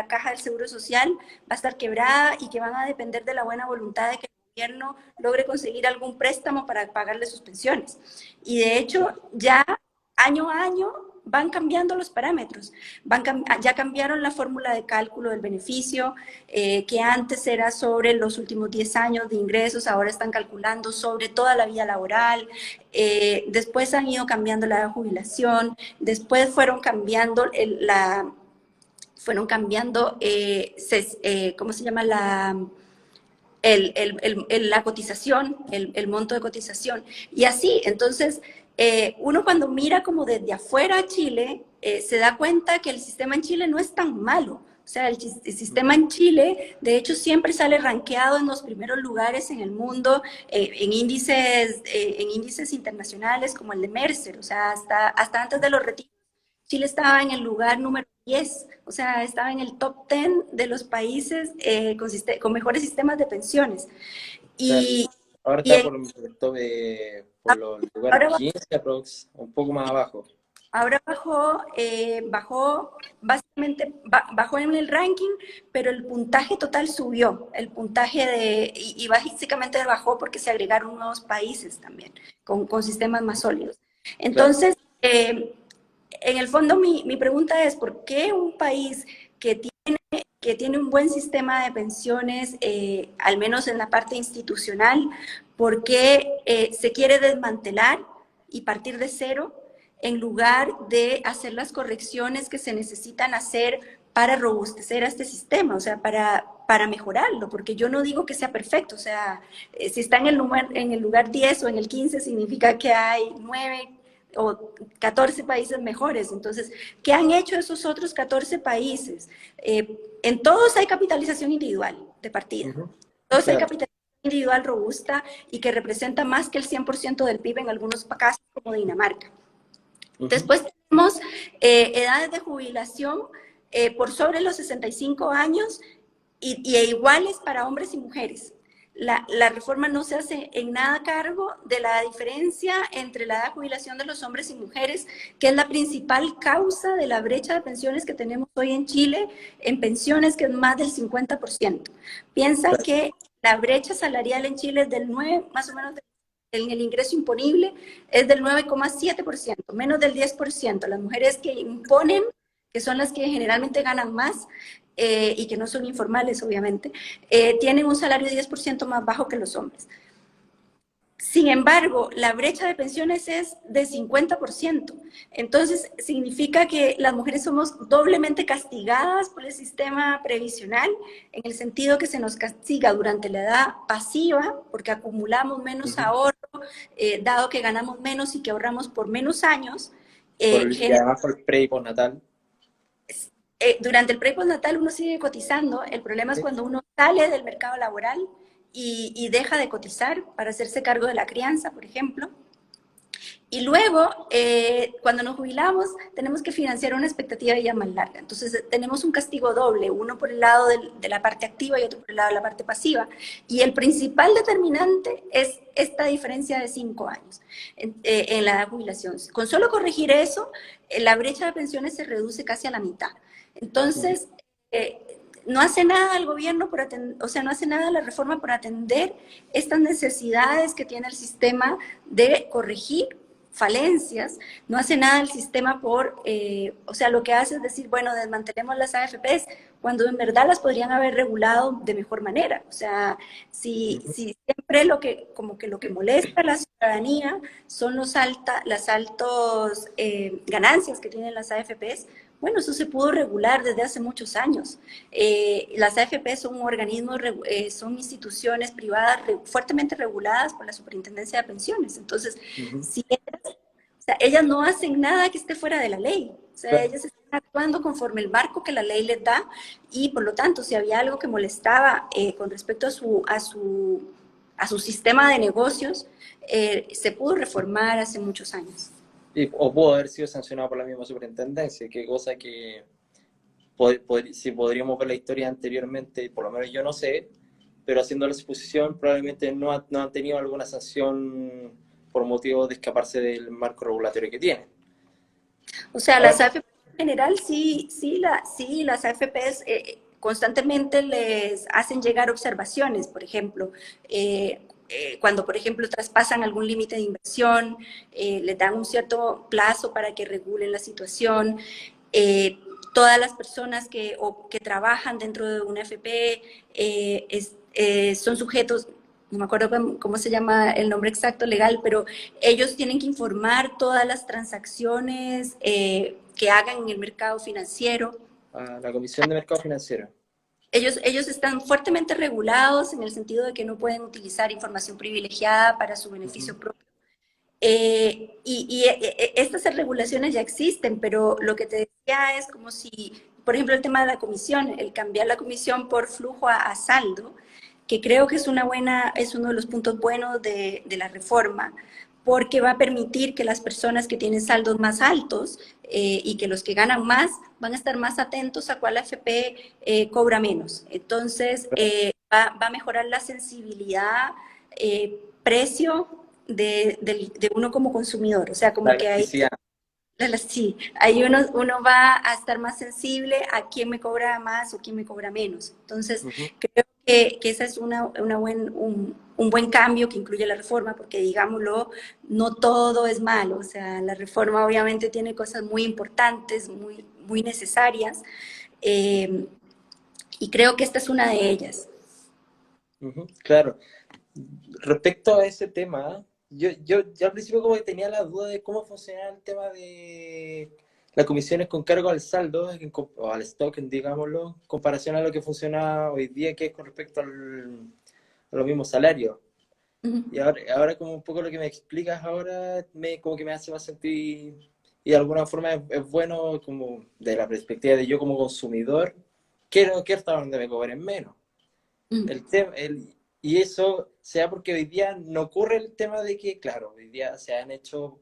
caja del Seguro Social va a estar quebrada y que van a depender de la buena voluntad de que el gobierno logre conseguir algún préstamo para pagarle sus pensiones. Y de hecho, ya año a año van cambiando los parámetros, ya cambiaron la fórmula de cálculo del beneficio, que antes era sobre los últimos 10 años de ingresos, ahora están calculando sobre toda la vida laboral, después han ido cambiando la jubilación, después fueron cambiando ¿cómo se llama? La cotización, el monto de cotización. Y así, entonces, uno cuando mira como desde afuera a Chile, se da cuenta que el sistema en Chile no es tan malo. O sea, el sistema en Chile, de hecho, siempre sale rankeado en los primeros lugares en el mundo, en índices internacionales como el de Mercer. O sea, hasta antes de los retiros, Chile estaba en el lugar número 10, o sea, estaba en el top 10 de los países con mejores sistemas de pensiones.
O sea,
Y,
ahora
y
está por el tope, por los lugares
ahora,
15 aprox, un poco más abajo.
ahora bajó, básicamente bajó en el ranking, pero el puntaje total subió, y básicamente bajó porque se agregaron nuevos países también, con sistemas más sólidos.
Claro.
Entonces, en el fondo mi pregunta es, ¿por qué un país que tiene un buen sistema de pensiones, al menos en la parte institucional, por qué se quiere desmantelar y partir de cero en lugar de hacer las correcciones que se necesitan hacer para robustecer a este sistema, o sea, para mejorarlo? Porque yo no digo que sea perfecto, o sea, si está en el lugar 10 o en el 15 significa que hay 9 o 14 países mejores. Entonces, ¿qué han hecho esos otros 14 países? En todos hay capitalización individual de partida. Todos hay
Claro.
capitalización individual robusta y que representa más que el 100% del PIB en algunos casos, como Dinamarca. Después tenemos edades de jubilación por sobre los 65 años y iguales para hombres y mujeres. La reforma no se hace en nada cargo de la diferencia entre la edad de jubilación de los hombres y mujeres, que es la principal causa de la brecha de pensiones que tenemos hoy en Chile, en pensiones que es más del 50%. Piensa que la brecha salarial en Chile es del 9, más o menos, en el ingreso imponible, es del 9,7%, menos del 10%. Las mujeres que imponen, que son las que generalmente ganan más, y que no son informales, obviamente, tienen un salario 10% más bajo que los hombres. Sin embargo, la brecha de pensiones es de 50%. Entonces, significa que las mujeres somos doblemente castigadas por el sistema previsional, en el sentido que se nos castiga durante la edad pasiva, porque acumulamos menos ahorro, dado que ganamos menos y que ahorramos por menos años.
Y además por el pre y postnatal.
Durante el pre y postnatal uno sigue cotizando, el problema es
Sí.
cuando uno sale del mercado laboral y deja de cotizar para hacerse cargo de la crianza, por ejemplo. Y luego, cuando nos jubilamos, tenemos que financiar una expectativa ya más larga. Entonces, tenemos un castigo doble, uno por el lado de la parte activa y otro por el lado de la parte pasiva. Y el principal determinante es esta diferencia de 5 años en la edad de jubilación. Con solo corregir eso, la brecha de pensiones se reduce casi a la mitad. Entonces, no hace nada el gobierno por atender, o sea, no hace nada la reforma por atender estas necesidades que tiene el sistema de corregir falencias, no hace nada el sistema por, o sea, lo que hace es decir, bueno, desmantelemos las AFPs, cuando en verdad las podrían haber regulado de mejor manera. O sea, si siempre lo que, como que lo que molesta a la ciudadanía son las altos ganancias que tienen las AFPs, bueno, eso se pudo regular desde hace muchos años. Las AFP son organismos, son instituciones privadas fuertemente reguladas por la Superintendencia de Pensiones. Entonces, si o sea, ellas no hacen nada que esté fuera de la ley. O sea,
Claro.
ellas están actuando conforme el marco que la ley les da y, por lo tanto, si había algo que molestaba con respecto a su sistema de negocios, se pudo reformar hace muchos años.
O pudo haber sido sancionado por la misma superintendencia, que cosa que si podríamos ver la historia anteriormente, por lo menos yo no sé, pero haciendo la suposición probablemente no han tenido alguna sanción por motivo de escaparse del marco regulatorio que tienen.
O sea, las
Ahora,
AFP en general sí, las AFPs constantemente les hacen llegar observaciones, por ejemplo, cuando, por ejemplo, traspasan algún límite de inversión, les dan un cierto plazo para que regulen la situación. Eh, Todas las personas que trabajan dentro de una AFP son sujetos, no me acuerdo cómo se llama el nombre exacto legal, pero ellos tienen que informar todas las transacciones que hagan en el mercado financiero.
a la Comisión de Mercado Financiero.
Ellos están fuertemente regulados en el sentido de que no pueden utilizar información privilegiada para su beneficio propio. Estas regulaciones ya existen, pero lo que te decía es como si, por ejemplo, el tema de la comisión, el cambiar la comisión por flujo a saldo, que creo que es es uno de los puntos buenos de la reforma, porque va a permitir que las personas que tienen saldos más altos y que los que ganan más van a estar más atentos a cuál AFP cobra menos. Entonces, va a mejorar la sensibilidad precio de uno como consumidor. O sea,
La
como que hay,
elasticidad.
sí, ahí uno va a estar más sensible a quién me cobra más o quién me cobra menos. Entonces, creo que ese es un buen cambio que incluye la reforma, porque digámoslo, no todo es malo. O sea, la reforma obviamente tiene cosas muy importantes, muy necesarias, y creo que esta es una de ellas.
Claro. Respecto a ese tema, yo al principio como que tenía la duda de cómo funcionaba el tema de las comisiones con cargo al saldo, o al stock, digámoslo, en comparación a lo que funciona hoy día, que es con respecto a los mismos salarios. Y ahora como un poco lo que me explicas ahora, como que me hace más sentir, y de alguna forma es bueno como de la perspectiva de yo como consumidor, quiero estar donde me cobren menos. El tema, y eso sea porque hoy día no ocurre el tema de que, claro, hoy día se han hecho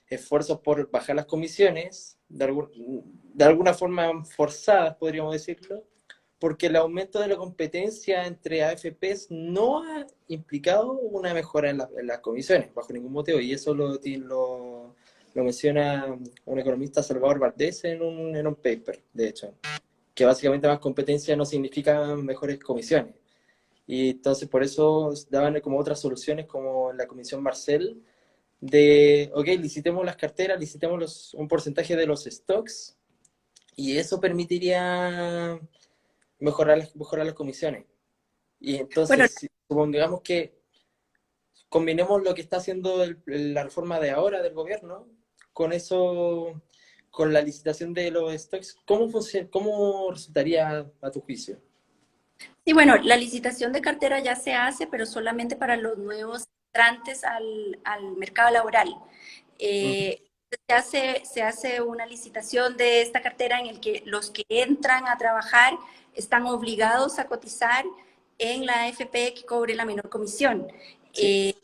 esfuerzos por bajar las comisiones, de alguna forma forzadas, podríamos decirlo, porque el aumento de la competencia entre AFPs no ha implicado una mejora en las comisiones, bajo ningún motivo, y eso lo menciona un economista, Salvador Valdés, en un paper, de hecho, que básicamente más competencia no significa mejores comisiones. Y entonces por eso daban como otras soluciones como la Comisión Marcel de, ok, licitemos las carteras, licitemos un porcentaje de los stocks y eso permitiría mejorar las comisiones. Y
Bueno,
entonces, si supongamos que combinemos lo que está haciendo la reforma de ahora del gobierno con eso, con la licitación de los stocks, ¿cómo resultaría a tu juicio?
sí, bueno, la licitación de cartera ya se hace, pero solamente para los nuevos entrantes al mercado laboral.
Ujú.
Es se hace una licitación de esta cartera en el que los que entran a trabajar están obligados a cotizar en la AFP que cobre la menor comisión.
Sí.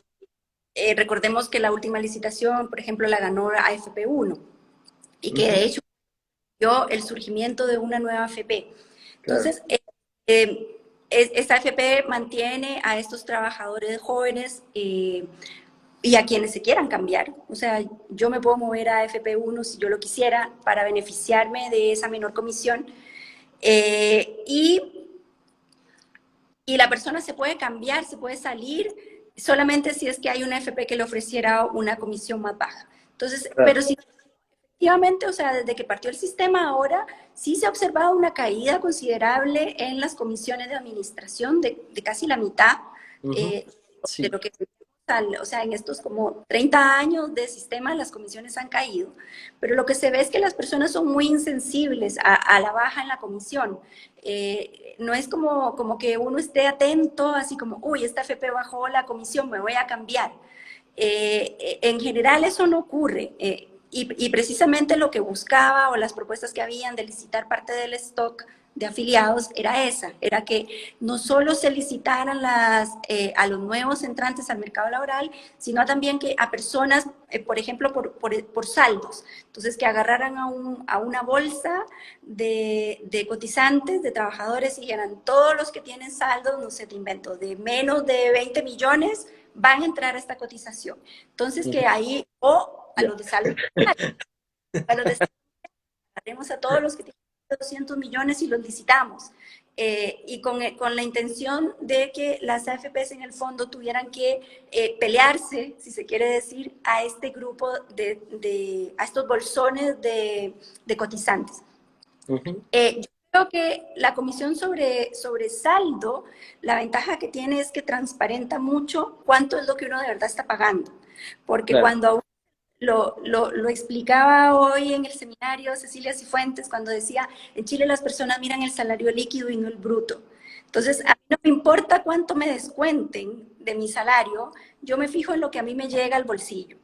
Recordemos que la última licitación, por ejemplo, la ganó AFP 1 y que
Ujú.
de hecho dio el surgimiento de una nueva AFP.
Claro.
Entonces, esta AFP mantiene a estos trabajadores jóvenes y a quienes se quieran cambiar. O sea, yo me puedo mover a FP1 si yo lo quisiera para beneficiarme de esa menor comisión. Y la persona se puede cambiar, se puede salir, solamente si es que hay una FP que le ofreciera una comisión más baja. Entonces,
Claro.
pero si efectivamente, o sea, desde que partió el sistema ahora, sí se ha observado una caída considerable en las comisiones de administración de casi la mitad
Ujú.
eh, de
Sí.
lo que, o sea, en estos como 30 años de sistema las comisiones han caído, pero lo que se ve es que las personas son muy insensibles a la baja en la comisión. No es como que uno esté atento, así como, uy, esta FP bajó la comisión, me voy a cambiar. En general eso no ocurre. Y precisamente lo que buscaba o las propuestas que habían de licitar parte del stock de afiliados era esa, era que no solo se licitaran a los nuevos entrantes al mercado laboral, sino también que a personas, por ejemplo, por saldos. Entonces, que agarraran a una bolsa de cotizantes, de trabajadores, y eran todos los que tienen saldos, no sé, te invento, de menos de 20 millones, van a entrar a esta cotización. Entonces, que
Ujú.
ahí, o a
Ya.
los de saldo, a los de haremos a todos los que tienen 200 millones y los licitamos. Y con la intención de que las AFPs en el fondo tuvieran que pelearse, si se quiere decir, a este grupo a estos bolsones de cotizantes.
Ujú.
Yo creo que la comisión sobre saldo, la ventaja que tiene es que transparenta mucho cuánto es lo que uno de verdad está pagando. Porque
Claro.
cuando lo explicaba hoy en el seminario Cecilia Cifuentes cuando decía, en Chile las personas miran el salario líquido y no el bruto. Entonces, a mí no me importa cuánto me descuenten de mi salario, yo me fijo en lo que a mí me llega al bolsillo.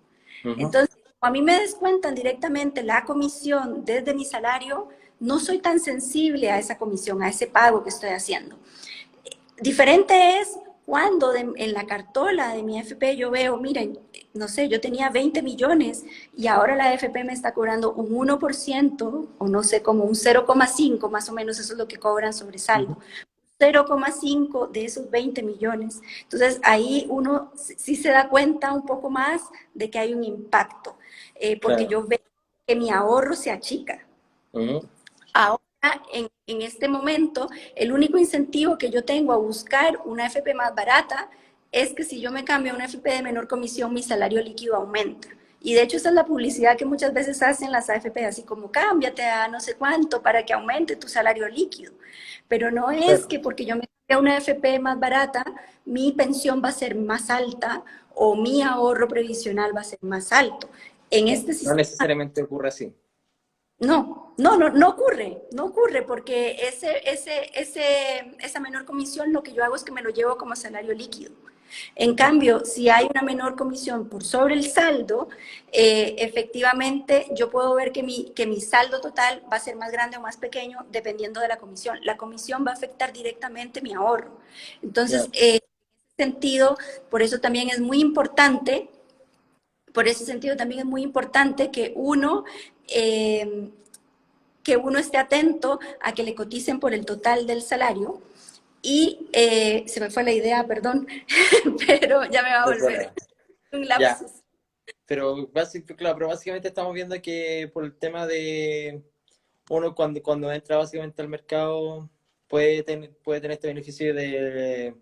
Ujú.
Entonces, como a mí me descuentan directamente la comisión desde mi salario, no soy tan sensible a esa comisión, a ese pago que estoy haciendo. Diferente es cuando en la cartola de mi FP yo veo, miren, no sé, yo tenía 20 millones y ahora la FP me está cobrando un 1% o no sé, como un 0,5 más o menos, eso es lo que cobran sobre saldo.
Ujú.
0,5 de esos 20 millones. Entonces ahí uno sí se da cuenta un poco más de que hay un impacto, porque
Claro.
yo veo que mi ahorro se achica.
Ujú.
Ahora, en este momento, el único incentivo que yo tengo a buscar una FP más barata es que si yo me cambio a una FP de menor comisión, mi salario líquido aumenta. Y de hecho esa es la publicidad que muchas veces hacen las AFP, así como cámbiate a no sé cuánto para que aumente tu salario líquido. Pero no es
Claro.
que porque yo me cambie a una FP más barata, mi pensión va a ser más alta o mi ahorro previsional va a ser más alto. En este
No
sistema
necesariamente ocurre así.
no ocurre, no ocurre porque esa menor comisión lo que yo hago es que me lo llevo como salario líquido. En
Ujú.
cambio, si hay una menor comisión por sobre el saldo, efectivamente yo puedo ver que mi saldo total va a ser más grande o más pequeño dependiendo de la comisión. La comisión va a afectar directamente mi ahorro. Entonces,
Ya.
en ese sentido, por eso también es muy importante por ese sentido también es muy importante eh, que uno esté atento a que le coticen por el total del salario. Y se me fue la idea, perdón, pero ya me va a
No hay
volver
problema.
un
Ya.
lapsus.
Claro, pero básicamente estamos viendo que por el tema de uno cuando entra básicamente al mercado puede tener este beneficio de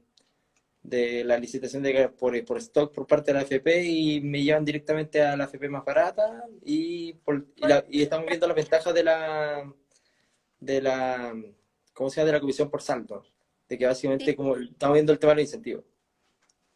la licitación por stock por parte de la AFP y me llevan directamente a la AFP más barata y estamos viendo las ventajas de la ¿cómo se llama? De la comisión por saldo, de que
Sí,
básicamente como estamos viendo el tema de los incentivos.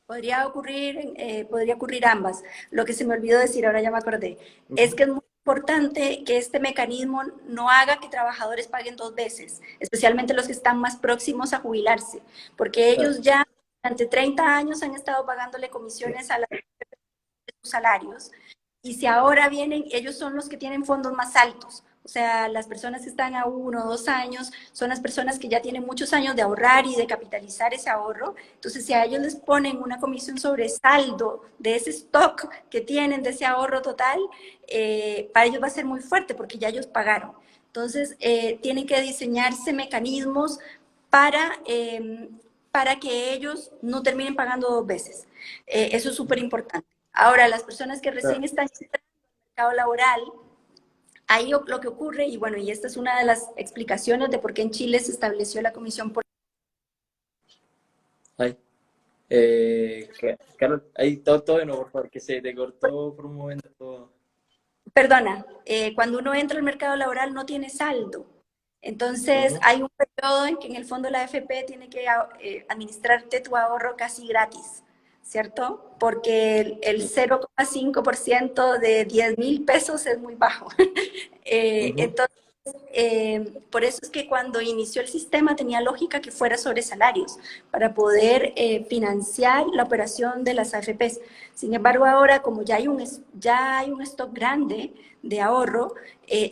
podría ocurrir ambas. Lo que se me olvidó decir, ahora ya me acordé, es
Ujú.
que es muy importante que este mecanismo no haga que trabajadores paguen dos veces, especialmente los que están más próximos a jubilarse, porque
Claro.
ellos ya durante 30 años han estado pagándole comisiones a sus salarios. Y si ahora vienen, ellos son los que tienen fondos más altos. O sea, las personas que están a 1 o 2 años son las personas que ya tienen muchos años de ahorrar y de capitalizar ese ahorro. Entonces, si a ellos les ponen una comisión sobre saldo de ese stock que tienen, de ese ahorro total, para ellos va a ser muy fuerte porque ya ellos pagaron. Entonces, tienen que diseñarse mecanismos para que ellos no terminen pagando 2 veces. Eso es súper importante. Ahora, las personas que recién están entrando al mercado laboral, ahí lo que ocurre, y bueno, y esta es una de las explicaciones de por qué en Chile se estableció la comisión por...
Ay, Carol, ahí todo de nuevo, por favor, que se te cortó por un momento.
Perdona, cuando uno entra al mercado laboral no tiene saldo. Entonces,
Ujú.
hay un periodo en que en el fondo la AFP tiene que administrarte tu ahorro casi gratis, ¿cierto? Porque el 0,5% de 10.000 pesos es muy bajo.
Ujú.
Entonces, por eso es que cuando inició el sistema tenía lógica que fuera sobre salarios, para poder financiar la operación de las AFPs. Sin embargo, ahora, como ya hay un stock grande de ahorro,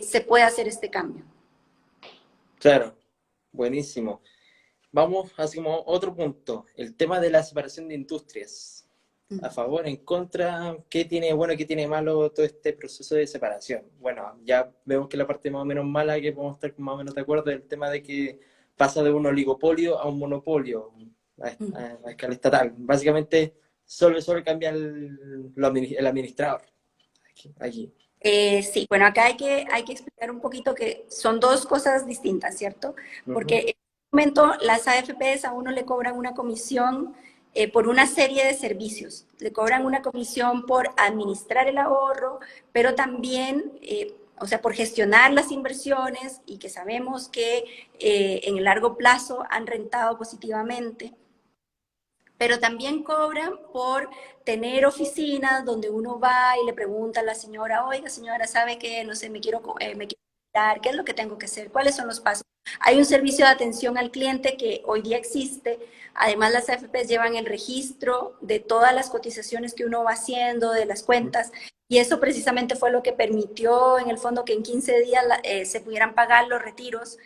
se puede hacer este cambio.
Claro, buenísimo. Vamos hacia como otro punto, el tema de la separación de industrias. A favor, en contra, ¿qué tiene bueno, qué tiene malo todo este proceso de separación? Bueno, ya vemos que la parte más o menos mala, que podemos estar más o menos de acuerdo, es el tema de que pasa de un oligopolio a un monopolio a escala estatal. Básicamente, solo cambia el administrador. Aquí.
Sí, bueno, acá hay que explicar un poquito que son dos cosas distintas, ¿cierto? Porque
Ujú.
en este momento las AFPs a uno le cobran una comisión por una serie de servicios. Le cobran una comisión por administrar el ahorro, pero también, o sea, por gestionar las inversiones y que sabemos que en el largo plazo han rentado positivamente, pero también cobran por tener oficinas donde uno va y le pregunta a la señora, oiga señora, ¿sabe qué? No sé, me quiero cuidar, ¿qué es lo que tengo que hacer? ¿Cuáles son los pasos? Hay un servicio de atención al cliente que hoy día existe. Además, las AFPs llevan el registro de todas las cotizaciones que uno va haciendo, de las cuentas, y eso precisamente fue lo que permitió en el fondo que en 15 días se pudieran pagar los retiros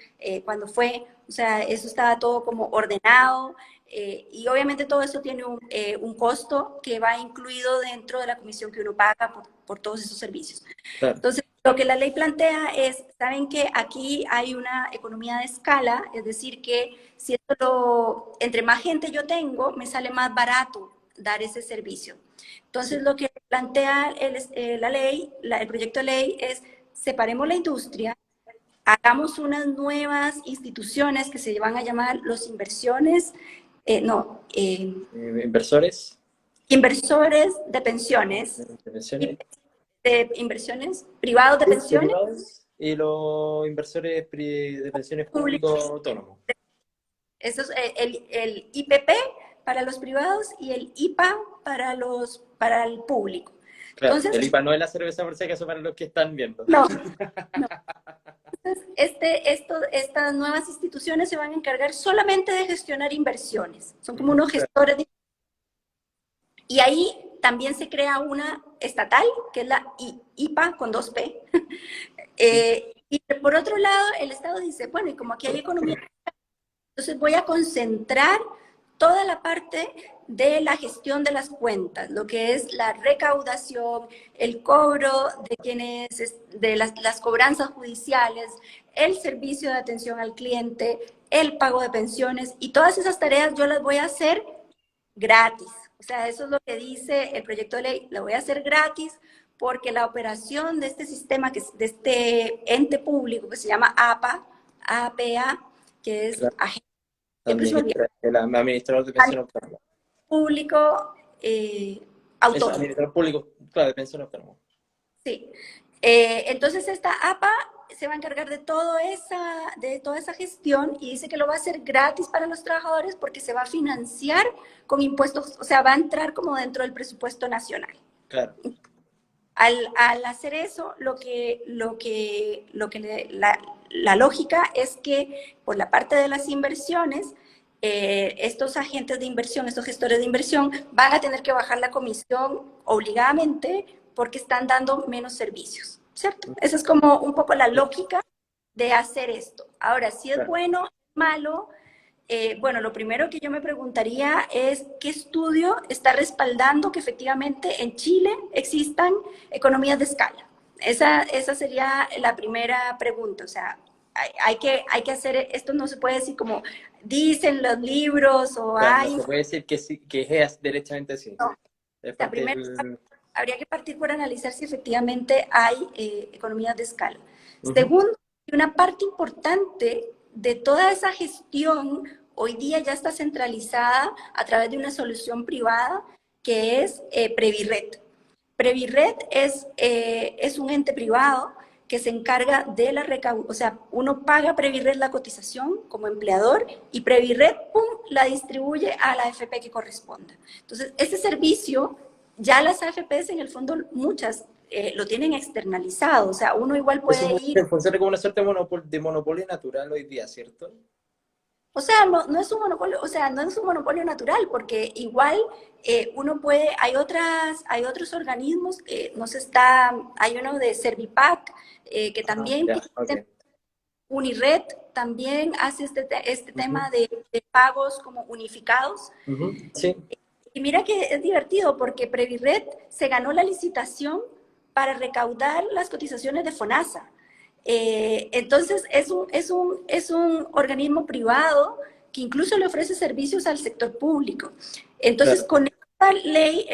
cuando fue, o sea, eso estaba todo como ordenado, y obviamente todo eso tiene un costo que va incluido dentro de la comisión que uno paga por todos esos servicios.
Claro.
Entonces, lo que la ley plantea es, saben que aquí hay una economía de escala, es decir, que si entre más gente yo tengo, me sale más barato dar ese servicio. Entonces,
Sí.
lo que plantea la ley, el proyecto de ley es separemos la industria, hagamos unas nuevas instituciones que se van a llamar los inversiones, no,
Inversores,
inversores de pensiones,
inversiones,
de inversiones privados de pensiones,
privados y los inversores de pensiones
públicos.
públicos autónomos.
Eso es el IPP para los privados y el IPA para el público.
Claro,
Entonces,
el IPA no es la cerveza por si acaso para los que están viendo.
no, no. Entonces, estas nuevas instituciones se van a encargar solamente de gestionar inversiones. Son como unos
Claro.
gestores y ahí también se crea una estatal, que es la IPA con 2P. Y por otro lado, el Estado dice, bueno, y como aquí hay economía, entonces voy a concentrar toda la parte de la gestión de las cuentas, lo que es la recaudación, el cobro de de las cobranzas judiciales, el servicio de atención al cliente, el pago de pensiones, y todas esas tareas yo las voy a hacer gratis. O sea, eso es lo que dice el proyecto de ley, lo voy a hacer gratis porque la operación de este sistema, de este ente público que se llama APA, que es
Claro.
siempre se me olvida,
El administrador de pensión autónoma.
público
Es
autónomo.
administrador público, claro, de pensión autónoma.
Sí. Entonces esta APA se va a encargar de toda esa gestión y dice que lo va a hacer gratis para los trabajadores porque se va a financiar con impuestos, o sea, va a entrar como dentro del presupuesto nacional.
Claro.
Al hacer eso, la lógica es que por la parte de las inversiones, estos agentes de inversión, estos gestores de inversión, van a tener que bajar la comisión obligadamente porque están dando menos servicios, ¿cierto? Esa es como un poco la lógica de hacer esto. Ahora, si es bueno o malo, bueno, lo primero que yo me preguntaría es qué estudio está respaldando que efectivamente en Chile existan economías de escala. Esa sería la primera pregunta. O sea, hay que hacer, esto no se puede decir como dicen los libros o
Claro,
hay...
no se puede decir que, sí, que es derechamente así.
No,
Es
la
parte
primera,
del...
habría que partir por analizar si efectivamente hay economías de escala.
Ujú.
Segundo, una parte importante de toda esa gestión hoy día ya está centralizada a través de una solución privada que es Previred. Previred es un ente privado que se encarga de la recaudación, o sea, uno paga a Previred la cotización como empleador y Previred, ¡pum!, la distribuye a la AFP que corresponda. Entonces, ese servicio, ya las AFPs en el fondo, muchas lo tienen externalizado, o sea, uno igual
Eso
puede ir.
funciona como una suerte de monopolio natural hoy día, ¿cierto?
O sea, no es un monopolio, o sea, no es un monopolio natural, porque igual uno puede, hay otros organismos, hay uno de Servipack, que
Ah,
también
ya, ok.
tiene, Unired también hace este
Ujú,
tema de pagos como unificados.
ujú, sí,
Y mira que es divertido porque Previred se ganó la licitación para recaudar las cotizaciones de FONASA. Entonces, es un organismo privado que incluso le ofrece servicios al sector público. Entonces,
claro.
con esta ley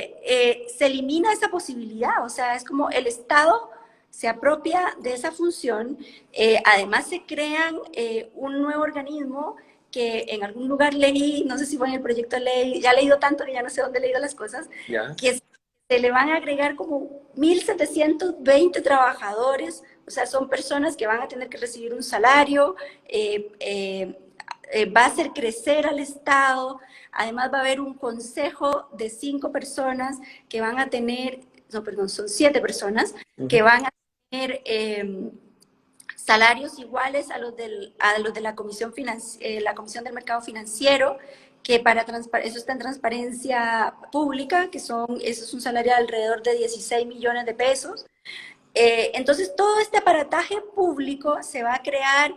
se elimina esa posibilidad, o sea, es como el Estado se apropia de esa función, además se crean un nuevo organismo que en algún lugar leí, no sé si fue en el proyecto de ley, ya he leído tanto que ya no sé dónde he leído las cosas,
Ya.
que se le van a agregar como 1.720 trabajadores, o sea, son personas que van a tener que recibir un salario, va a hacer crecer al Estado, además va a haber un consejo de 5 personas que van a tener, no, perdón, son 7 personas que
Ujú,
van a tener salarios iguales a los de la la Comisión del Mercado Financiero, que eso está en transparencia pública, eso es un salario de alrededor de 16 millones de pesos. Entonces, todo este aparataje público se va a crear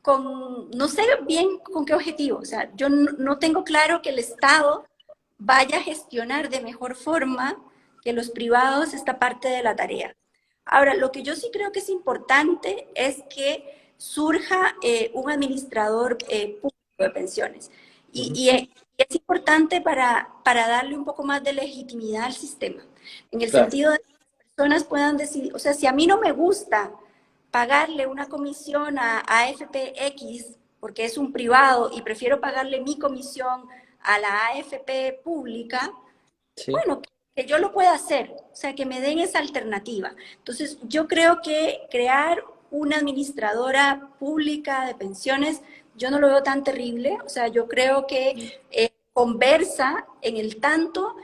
no sé bien con qué objetivo, o sea, yo no tengo claro que el Estado vaya a gestionar de mejor forma que los privados esta parte de la tarea. Ahora, lo que yo sí creo que es importante es que surja un administrador público de pensiones. Y,
ujú,
y, y es importante para darle un poco más de legitimidad al sistema, en el
claro.
sentido de que las personas puedan decidir, o sea, si a mí no me gusta pagarle una comisión a FPX porque es un privado y prefiero pagarle mi comisión a la AFP pública,
Sí.
bueno, que yo lo pueda hacer, o sea, que me den esa alternativa. Entonces, yo creo que crear una administradora pública de pensiones, yo no lo veo tan terrible, o sea, yo creo que conversa en el tanto,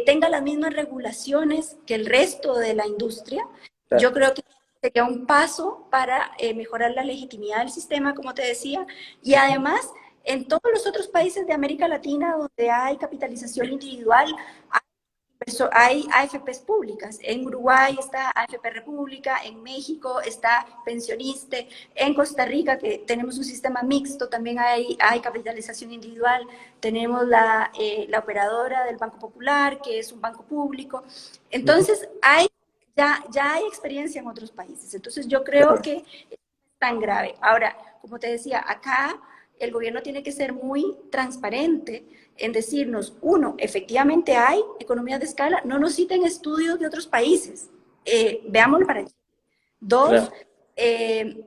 tenga las mismas regulaciones que el resto de la industria. Yo
Claro.
creo que sería un paso para mejorar la legitimidad del sistema, como te decía, y
Ujú.
además en todos los otros países de América Latina donde hay capitalización individual, hay AFPs públicas. En Uruguay está AFP República, en México está Pensioniste, en Costa Rica, que tenemos un sistema mixto, también hay capitalización individual, tenemos la operadora del Banco Popular, que es un banco público.
Ujú.
Entonces, ya hay experiencia en otros países. Entonces, yo creo
Claro.
que es tan grave. Ahora, como te decía, acá el gobierno tiene que ser muy transparente en decirnos, uno, efectivamente hay economías de escala, no nos citen estudios de otros países, veámoslo para allí. Dos,
Claro.
eh,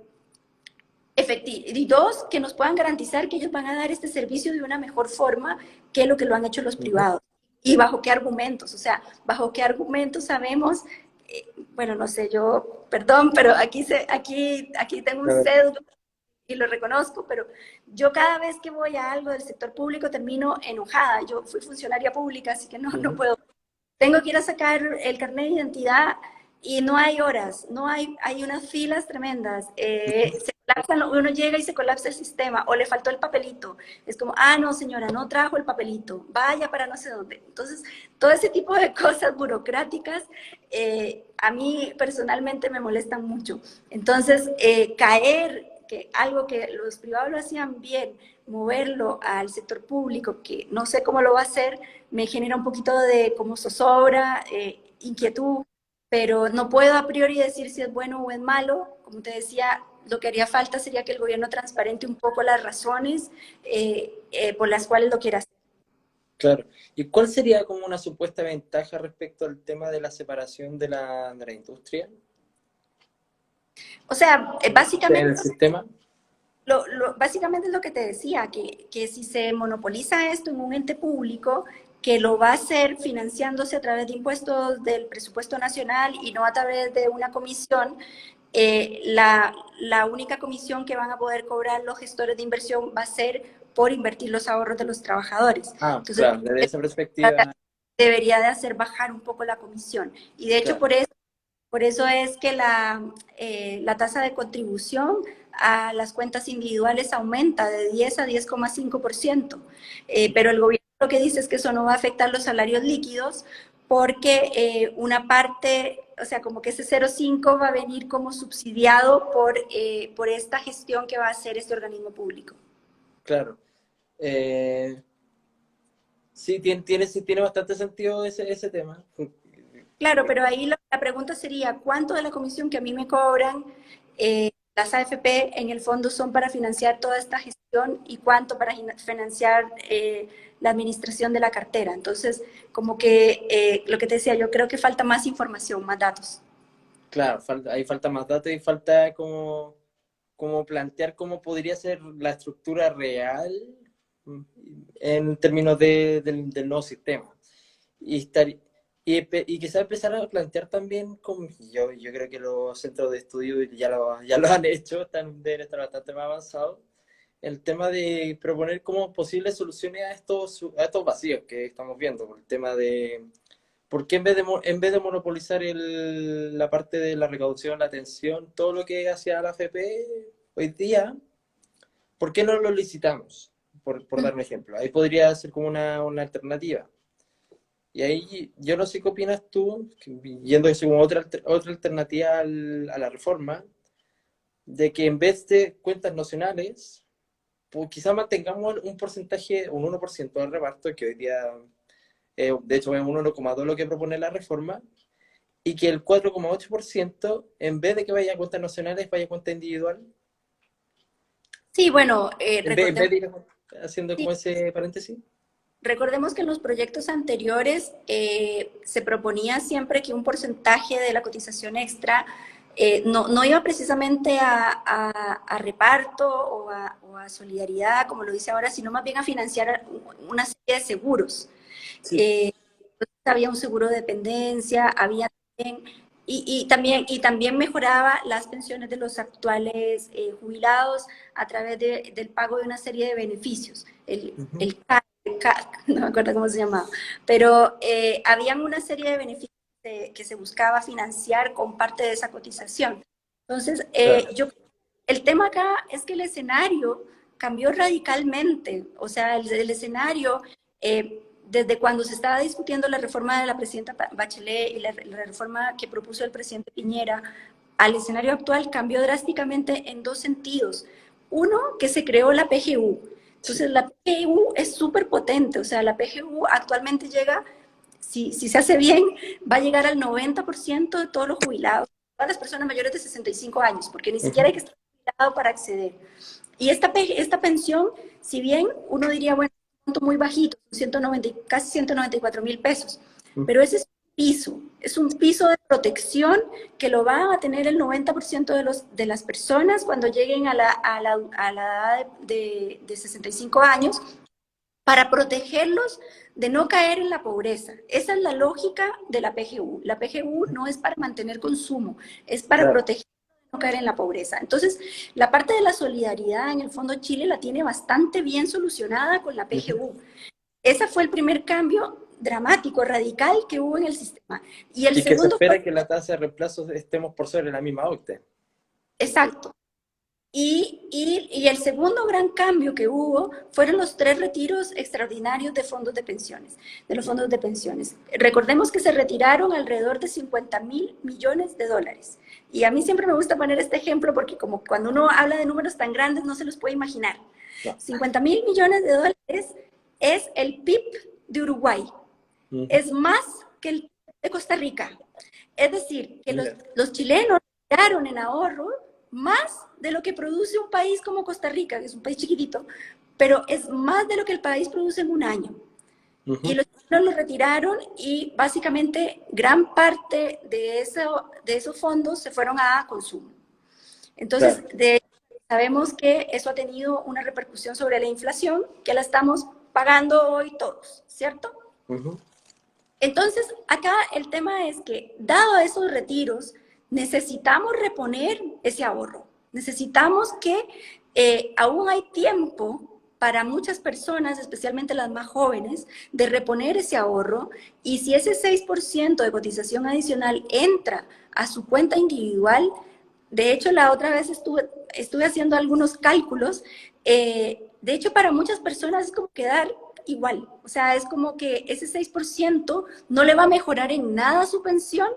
y dos, que nos puedan garantizar que ellos van a dar este servicio de una mejor forma que lo que lo han hecho los
Ujú.
privados. ¿Y bajo qué argumentos? O sea, ¿bajo qué argumentos sabemos? Bueno, no sé, yo, perdón, pero aquí tengo un
Claro.
sesgo y lo reconozco, pero yo cada vez que voy a algo del sector público termino enojada. Yo fui funcionaria pública, así que no
Ujú.
puedo. Tengo que ir a sacar el carnet de identidad y no hay horas, hay unas filas tremendas. uno llega y se colapsa el sistema, o le faltó el papelito. Es como, ah, no, señora, no trajo el papelito, vaya para no sé dónde. Entonces, todo ese tipo de cosas burocráticas a mí personalmente me molestan mucho. Entonces, que algo que los privados lo hacían bien, moverlo al sector público, que no sé cómo lo va a hacer, me genera un poquito de como zozobra, inquietud, pero no puedo a priori decir si es bueno o es malo. Como te decía, lo que haría falta sería que el gobierno transparente un poco las razones por las cuales lo quiera hacer.
Claro. ¿Y cuál sería como una supuesta ventaja respecto al tema de la separación de la industria
O sea,
en el sistema?
básicamente es lo que te decía, que si se monopoliza esto en un ente público, que lo va a hacer financiándose a través de impuestos del presupuesto nacional y no a través de una comisión, la única comisión que van a poder cobrar los gestores de inversión va a ser por invertir los ahorros de los trabajadores.
Ah,
Entonces,
claro, desde esa perspectiva,
debería de hacer bajar un poco la comisión. Y de hecho,
claro.
por eso es que la tasa de contribución a las cuentas individuales aumenta de 10 a 10,5%. Pero el gobierno lo que dice es que eso no va a afectar los salarios líquidos porque una parte, o sea, como que ese 0,5 va a venir como subsidiado por esta gestión que va a hacer este organismo público.
Claro. Eh, sí, tiene bastante sentido ese tema.
Claro, pero ahí la pregunta sería, ¿cuánto de la comisión que a mí me cobran las AFP en el fondo son para financiar toda esta gestión y cuánto para financiar la administración de la cartera? Entonces, como que lo que te decía, yo creo que falta más información, más datos.
Claro, ahí falta más datos y falta como plantear cómo podría ser la estructura real en términos del nuevo sistema. Y, estar, y quizás empezar a plantear también, como yo creo que los centros de estudio ya lo han hecho, deben estar bastante más avanzados, el tema de proponer como posibles soluciones a estos vacíos que estamos viendo, el tema de ¿por qué en vez de monopolizar la parte de la recaudación, la atención, todo lo que hacía la FP hoy día, ¿por qué no lo licitamos? Por dar un ejemplo. Ahí podría ser como una alternativa. Y ahí yo no sé qué opinas tú, yendo eso como otra alternativa a la reforma, de que en vez de cuentas nacionales, pues quizás mantengamos un porcentaje, un 1% del reparto, que hoy día, de hecho, es un 1,2 lo que propone la reforma, y que el 4,8%, en vez de que vaya a cuentas nacionales, vaya a cuenta individual,
Sí, bueno,
en vez de ir haciendo como ese paréntesis.
recordemos que en los proyectos anteriores se proponía siempre que un porcentaje de la cotización extra no iba precisamente a reparto o a solidaridad, como lo dice ahora, sino más bien a financiar una serie de seguros.
Sí,
Había un seguro de dependencia, había también, y también mejoraba las pensiones de los actuales jubilados a través del pago de una serie de beneficios. No me acuerdo cómo se llamaba, pero habían una serie de beneficios que se buscaba financiar con parte de esa cotización. Entonces,
claro.
el tema acá es que el escenario cambió radicalmente, o sea, el escenario, desde cuando se estaba discutiendo la reforma de la presidenta Bachelet y la reforma que propuso el presidente Piñera, al escenario actual cambió drásticamente en dos sentidos. Uno, que se creó la PGU.
Sí.
Entonces, la PGU es súper potente, o sea, la PGU actualmente llega, si se hace bien, va a llegar al 90% de todos los jubilados, todas las personas mayores de 65 años, porque ni siquiera hay que estar jubilado para acceder. Y esta pensión, si bien uno diría, bueno, es un monto muy bajito, 190, casi 194,000 pesos, pero ese es un piso de protección que lo va a tener el 90% de las personas cuando lleguen a la edad de 65 años, para protegerlos de no caer en la pobreza. Esa es la lógica de la PGU. La PGU no es para mantener consumo, es para
Claro.
proteger de no caer en la pobreza. Entonces, la parte de la solidaridad en el Fondo Chile la tiene bastante bien solucionada con la PGU. Ese fue el primer cambio dramático, radical que hubo en el sistema. Y el
Y que se
segundo
espera
fue,
que la tasa de reemplazo estemos por sobre la misma OCTE.
exacto, Y el segundo gran cambio que hubo fueron los 3 retiros extraordinarios de fondos de pensiones, de los fondos de pensiones. Recordemos que se retiraron alrededor de 50.000 millones de dólares. Y a mí siempre me gusta poner este ejemplo porque como cuando uno habla de números tan grandes no se los puede imaginar.
No.
50.000 millones de dólares es el PIB de Uruguay. Es más que el PIB de Costa Rica. Es decir, que los chilenos retiraron en ahorro más de lo que produce un país como Costa Rica, que es un país chiquitito, pero es más de lo que el país produce en un año. Y los chilenos lo retiraron y básicamente gran parte de esos fondos se fueron a consumo. Entonces, sabemos que eso ha tenido una repercusión sobre la inflación, que la estamos pagando hoy todos, ¿cierto? Entonces, acá el tema es que, dado esos retiros, necesitamos reponer ese ahorro. Necesitamos que aún hay tiempo para muchas personas, especialmente las más jóvenes, de reponer ese ahorro. Y si ese 6% de cotización adicional entra a su cuenta individual, de hecho, la otra vez estuve haciendo algunos cálculos. De hecho, para muchas personas es como quedar igual. O sea, es como que ese 6% no le va a mejorar en nada su pensión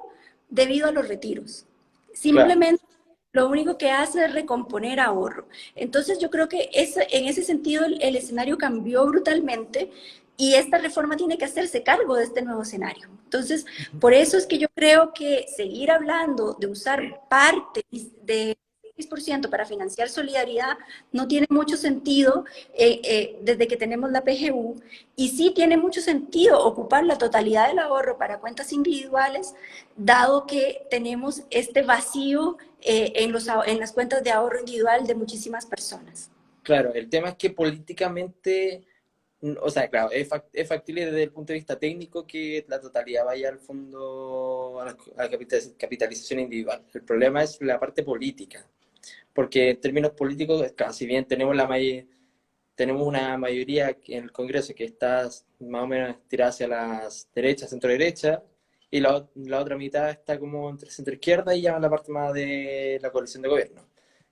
debido a los retiros. Simplemente lo único que hace es recomponer ahorro. Entonces yo creo que en ese sentido el escenario cambió brutalmente y esta reforma tiene que hacerse cargo de este nuevo escenario. Entonces, por eso es que yo creo que seguir hablando de usar parte de 6% para financiar solidaridad no tiene mucho sentido desde que tenemos la PGU, y sí tiene mucho sentido ocupar la totalidad del ahorro para cuentas individuales, dado que tenemos este vacío en las cuentas de ahorro individual de muchísimas personas.
Claro, el tema es que políticamente, o sea, claro, es factible desde el punto de vista técnico que la totalidad vaya al fondo, a la capitalización individual. El problema es la parte política, porque en términos políticos, claro, si bien tenemos una mayoría en el Congreso que está más o menos tirada hacia las derechas, centro-derecha, y la otra mitad está como entre centro-izquierda y ya en la parte más de la coalición de gobierno.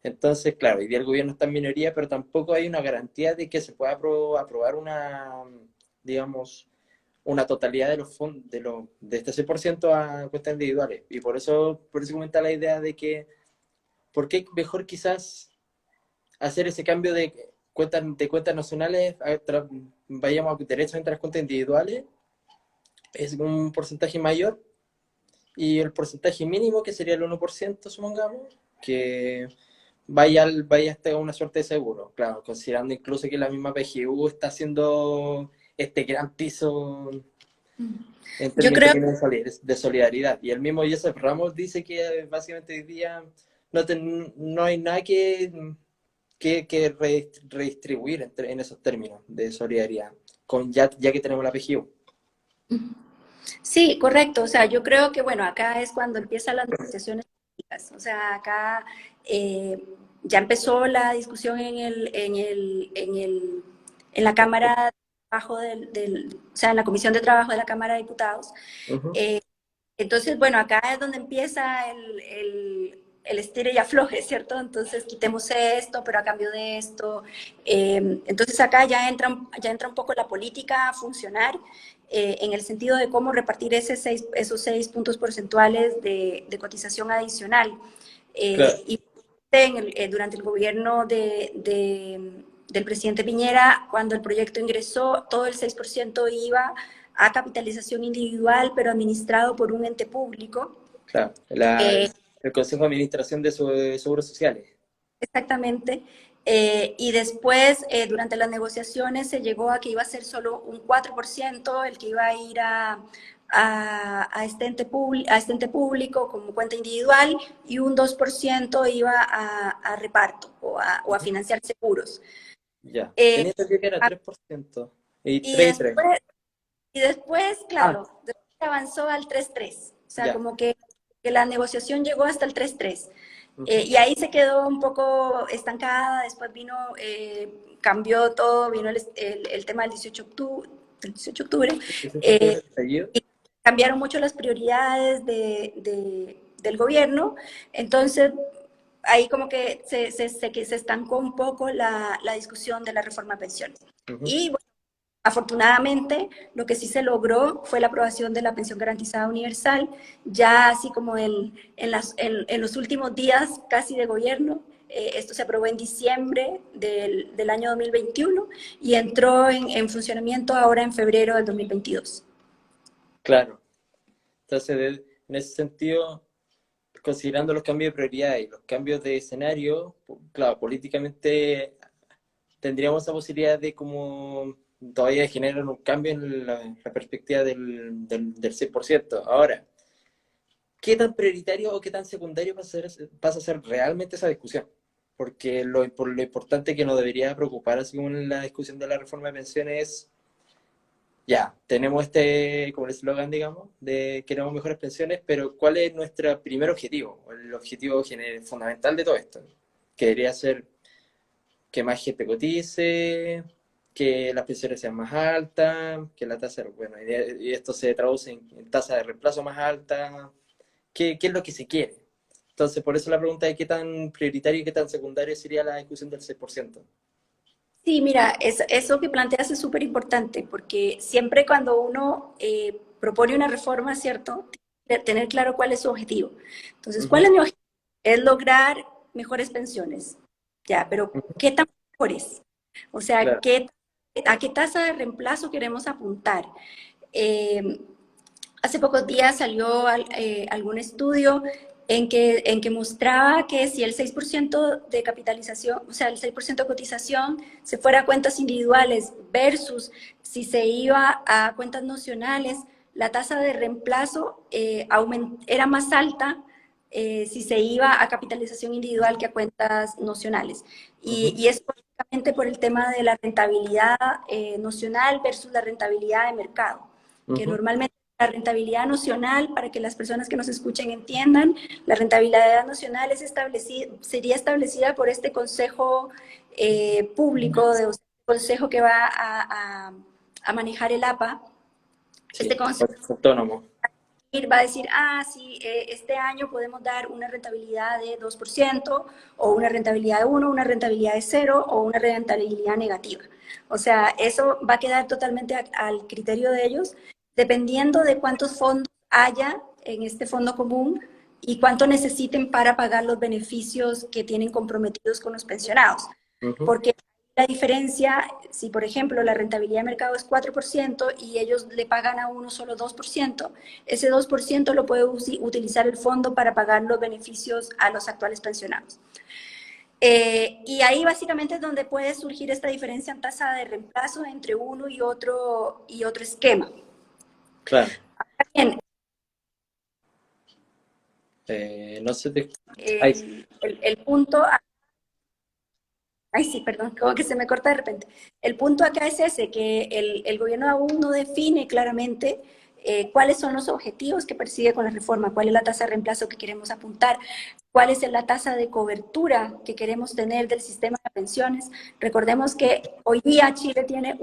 Entonces, claro, hoy día el gobierno está en minoría, pero tampoco hay una garantía de que se pueda aprobar una, digamos, una totalidad de los fondos, de este 6% a cuentas individuales. Y por eso comenta la idea de que, ¿por qué mejor quizás hacer ese cambio de cuentas nacionales, vayamos derechamente a las cuentas individuales? Es un porcentaje mayor, y el porcentaje mínimo, que sería el 1%, supongamos, que vaya hasta una suerte de seguro. Claro, considerando incluso que la misma PGU está haciendo este gran piso en
Yo creo
de solidaridad. Y el mismo Joseph Ramos dice que básicamente hoy día no hay nada que redistribuir en esos términos de solidaridad, ya que tenemos la PGU.
Sí, correcto. O sea, yo creo que, bueno, acá es cuando empiezan las negociaciones políticas. O sea, acá ya empezó la discusión en la Cámara de Trabajo o sea, en la Comisión de Trabajo de la Cámara de Diputados. Entonces, bueno, acá es donde empieza el estire y afloje, ¿cierto? Entonces, quitemos esto, pero a cambio de esto. Entonces, acá ya entra un poco la política a funcionar en el sentido de cómo repartir esos 6 puntos porcentuales de cotización adicional.
Claro.
Y durante el gobierno del presidente Piñera, cuando el proyecto ingresó, todo el 6% iba a capitalización individual, pero administrado por un ente público.
Claro, el Consejo de Administración de Seguros Sociales.
Exactamente. Y después, durante las negociaciones, se llegó a que iba a ser solo un 4% el que iba a ir a este ente público como cuenta individual, y un 2% iba a reparto o a financiar seguros.
Ya,
Eh,
tenía entendido que era 3%. Y
y
3 y 3.
después, Y después,
Ah,
claro, después avanzó al 3-3. O sea,
ya.
como que la negociación llegó hasta el 3-3.
Ujú.
Y ahí se quedó un poco estancada. Después cambió todo, vino el tema del 18 de octubre.
¿18 de octubre
eh,
el estallido?
y cambiaron mucho las prioridades del gobierno. Entonces, ahí como que se estancó un poco la discusión de la reforma de pensiones.
Ujú.
Y bueno, afortunadamente, lo que sí se logró fue la aprobación de la pensión garantizada universal, ya así como en los últimos días casi de gobierno. Esto se aprobó en diciembre del año 2021 y entró en funcionamiento ahora en febrero del 2022.
Claro. Entonces, en ese sentido, considerando los cambios de prioridad y los cambios de escenario, claro, políticamente tendríamos esa posibilidad de como todavía generar un cambio en la perspectiva del 100%. Ahora, ¿qué tan prioritario o qué tan secundario pasa a ser realmente esa discusión? Porque por lo importante que nos debería preocupar, así como en la discusión de la reforma de pensiones, es, ya, tenemos como el eslogan, digamos, de queremos mejores pensiones, pero ¿cuál es nuestro primer objetivo? O el objetivo fundamental de todo esto, que debería ser que más gente cotice, que las pensiones sean más altas, que la tasa, bueno, y esto se traduce en tasa de reemplazo más alta. ¿Qué es lo que se quiere? Entonces, por eso la pregunta es qué tan prioritario y qué tan secundario sería la discusión del 6%.
Sí, mira, eso que planteas es súper importante, porque siempre cuando uno propone una reforma, ¿cierto? Tener claro cuál es su objetivo. Entonces, ¿cuál
Ujú,
es mi objetivo? Es lograr mejores pensiones. Ya, pero
ujú,
¿qué tan mejores? O sea,
claro.
¿a qué tasa de reemplazo queremos apuntar? Eh, Hace pocos días salió algún estudio en que mostraba que si el 6% de capitalización, o sea, el 6% de cotización se fuera a cuentas individuales versus si se iba a cuentas nacionales, la tasa de reemplazo era más alta si se iba a capitalización individual que a cuentas nacionales.
Ujú,
Y es básicamente por el tema de la rentabilidad nacional versus la rentabilidad de mercado, que
ujú,
normalmente la rentabilidad nacional, para que las personas que nos escuchen entiendan, la rentabilidad nacional sería establecida por este consejo público, consejo que va a manejar el APA. Este
sí,
consejo
autónomo.
va a decir, ah, sí, este año podemos dar una rentabilidad de 2%, o una rentabilidad de 1, una rentabilidad de 0, o una rentabilidad negativa. O sea, eso va a quedar totalmente al criterio de ellos, dependiendo de cuántos fondos haya en este fondo común y cuánto necesiten para pagar los beneficios que tienen comprometidos con los pensionados.
Ujú,
Porque la diferencia, si por ejemplo la rentabilidad de mercado es 4% y ellos le pagan a uno solo 2%, ese 2% lo puede utilizar el fondo para pagar los beneficios a los actuales pensionados. Y ahí básicamente es donde puede surgir esta diferencia en tasa de reemplazo entre uno y otro esquema.
claro.
Bien,
No sé, ay,
el punto, ay sí, perdón, como que se me corta de repente. El punto acá es ese, que el gobierno aún no define claramente cuáles son los objetivos que persigue con la reforma, cuál es la tasa de reemplazo que queremos apuntar, cuál es la tasa de cobertura que queremos tener del sistema de pensiones. Recordemos que hoy día Chile tiene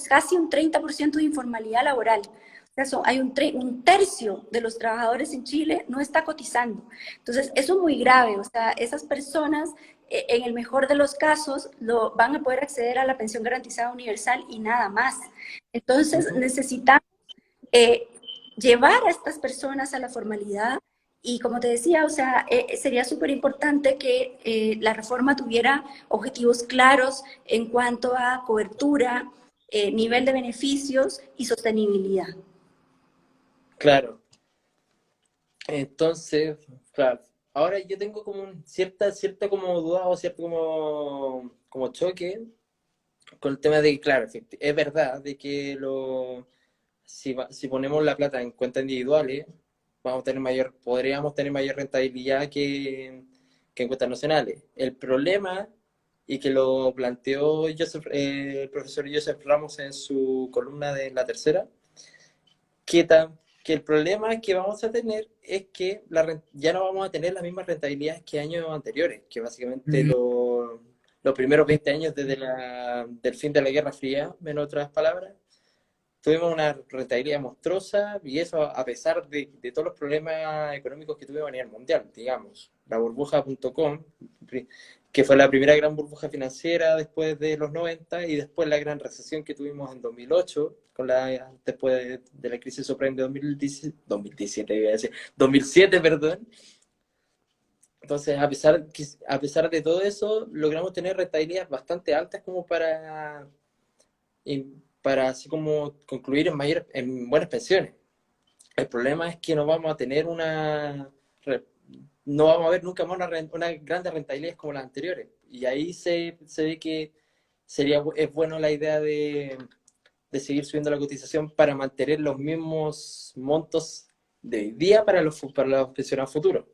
casi un 30% de informalidad laboral. O sea, hay un tercio de los trabajadores en Chile no está cotizando. Entonces, eso es muy grave. O sea, esas personas, en el mejor de los casos, van a poder acceder a la pensión garantizada universal y nada más. Entonces,
ujú,
necesitamos eh, llevar a estas personas a la formalidad y como te decía, o sea, sería súper importante que la reforma tuviera objetivos claros en cuanto a cobertura, nivel de beneficios y sostenibilidad.
claro. Entonces, claro, ahora yo tengo como cierta como duda o cierto como choque con el tema de que, claro, es verdad de que si ponemos la plata en cuentas individuales, podríamos tener mayor rentabilidad que en cuentas nacionales. El problema, y que lo planteó el profesor Joseph Ramos en su columna de La Tercera, que el problema que vamos a tener es que ya no vamos a tener las mismas rentabilidades que años anteriores, que básicamente los primeros 20 años desde del fin de la Guerra Fría, en otras palabras, tuvimos una rentabilidad monstruosa y eso a pesar de todos los problemas económicos que tuvimos a nivel mundial, digamos. La burbuja.com, que fue la primera gran burbuja financiera después de los 90 y después la gran recesión que tuvimos en 2008, después de la crisis subprime de 2017, iba a decir, 2007, perdón. Entonces, a pesar de todo eso, logramos tener rentabilidades bastante altas como para así como concluir en buenas pensiones. El problema es que no vamos a tener no vamos a ver nunca más una grandes rentabilidades como las anteriores. Y ahí se ve que es bueno la idea de seguir subiendo la cotización para mantener los mismos montos de hoy día para los pensionados futuros.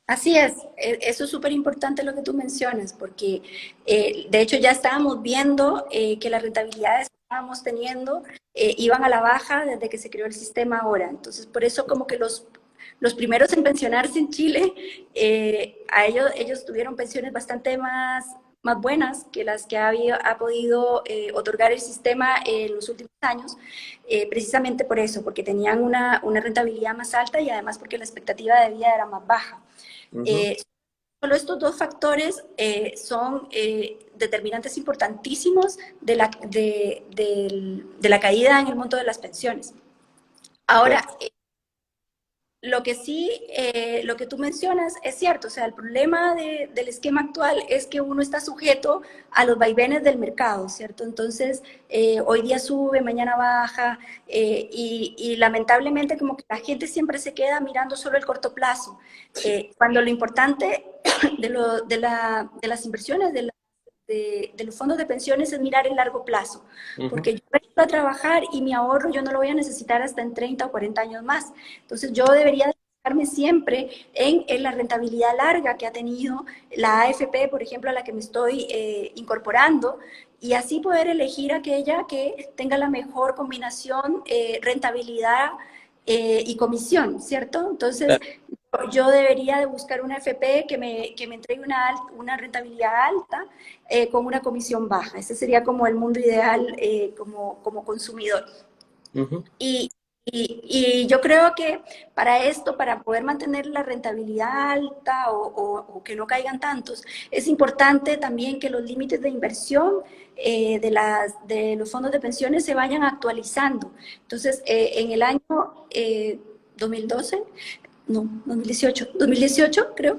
Así es, eso es súper importante lo que tú mencionas, porque de hecho ya estábamos viendo que las rentabilidades que estábamos teniendo iban a la baja desde que se creó el sistema ahora. Entonces, por eso como que los primeros en pensionarse en Chile, ellos tuvieron pensiones bastante más buenas que las que ha podido otorgar el sistema en los últimos años, precisamente por eso, porque tenían una rentabilidad más alta y además porque la expectativa de vida era más baja.
Uh-huh.
Solo estos dos factores son determinantes importantísimos de la caída en el monto de las pensiones. Ahora, lo que sí, lo que tú mencionas es cierto, o sea, el problema del esquema actual es que uno está sujeto a los vaivenes del mercado, ¿cierto? Entonces, hoy día sube, mañana baja, y lamentablemente como que la gente siempre se queda mirando solo el corto plazo, cuando lo importante de las inversiones, de los fondos de pensiones es mirar el largo plazo, porque yo voy a trabajar y mi ahorro yo no lo voy a necesitar hasta en 30 o 40 años más. Entonces yo debería enfocarme siempre en la rentabilidad larga que ha tenido la AFP, por ejemplo, a la que me estoy incorporando, y así poder elegir aquella que tenga la mejor combinación rentabilidad y comisión, ¿cierto? Entonces, yo debería de buscar una FP que me entregue una rentabilidad alta con una comisión baja. Ese sería como el mundo ideal como consumidor.
Uh-huh.
Y, y yo creo que para esto, para poder mantener la rentabilidad alta o que no caigan tantos, es importante también que los límites de inversión de los fondos de pensiones se vayan actualizando. Entonces, en el año 2012, no, 2018 creo,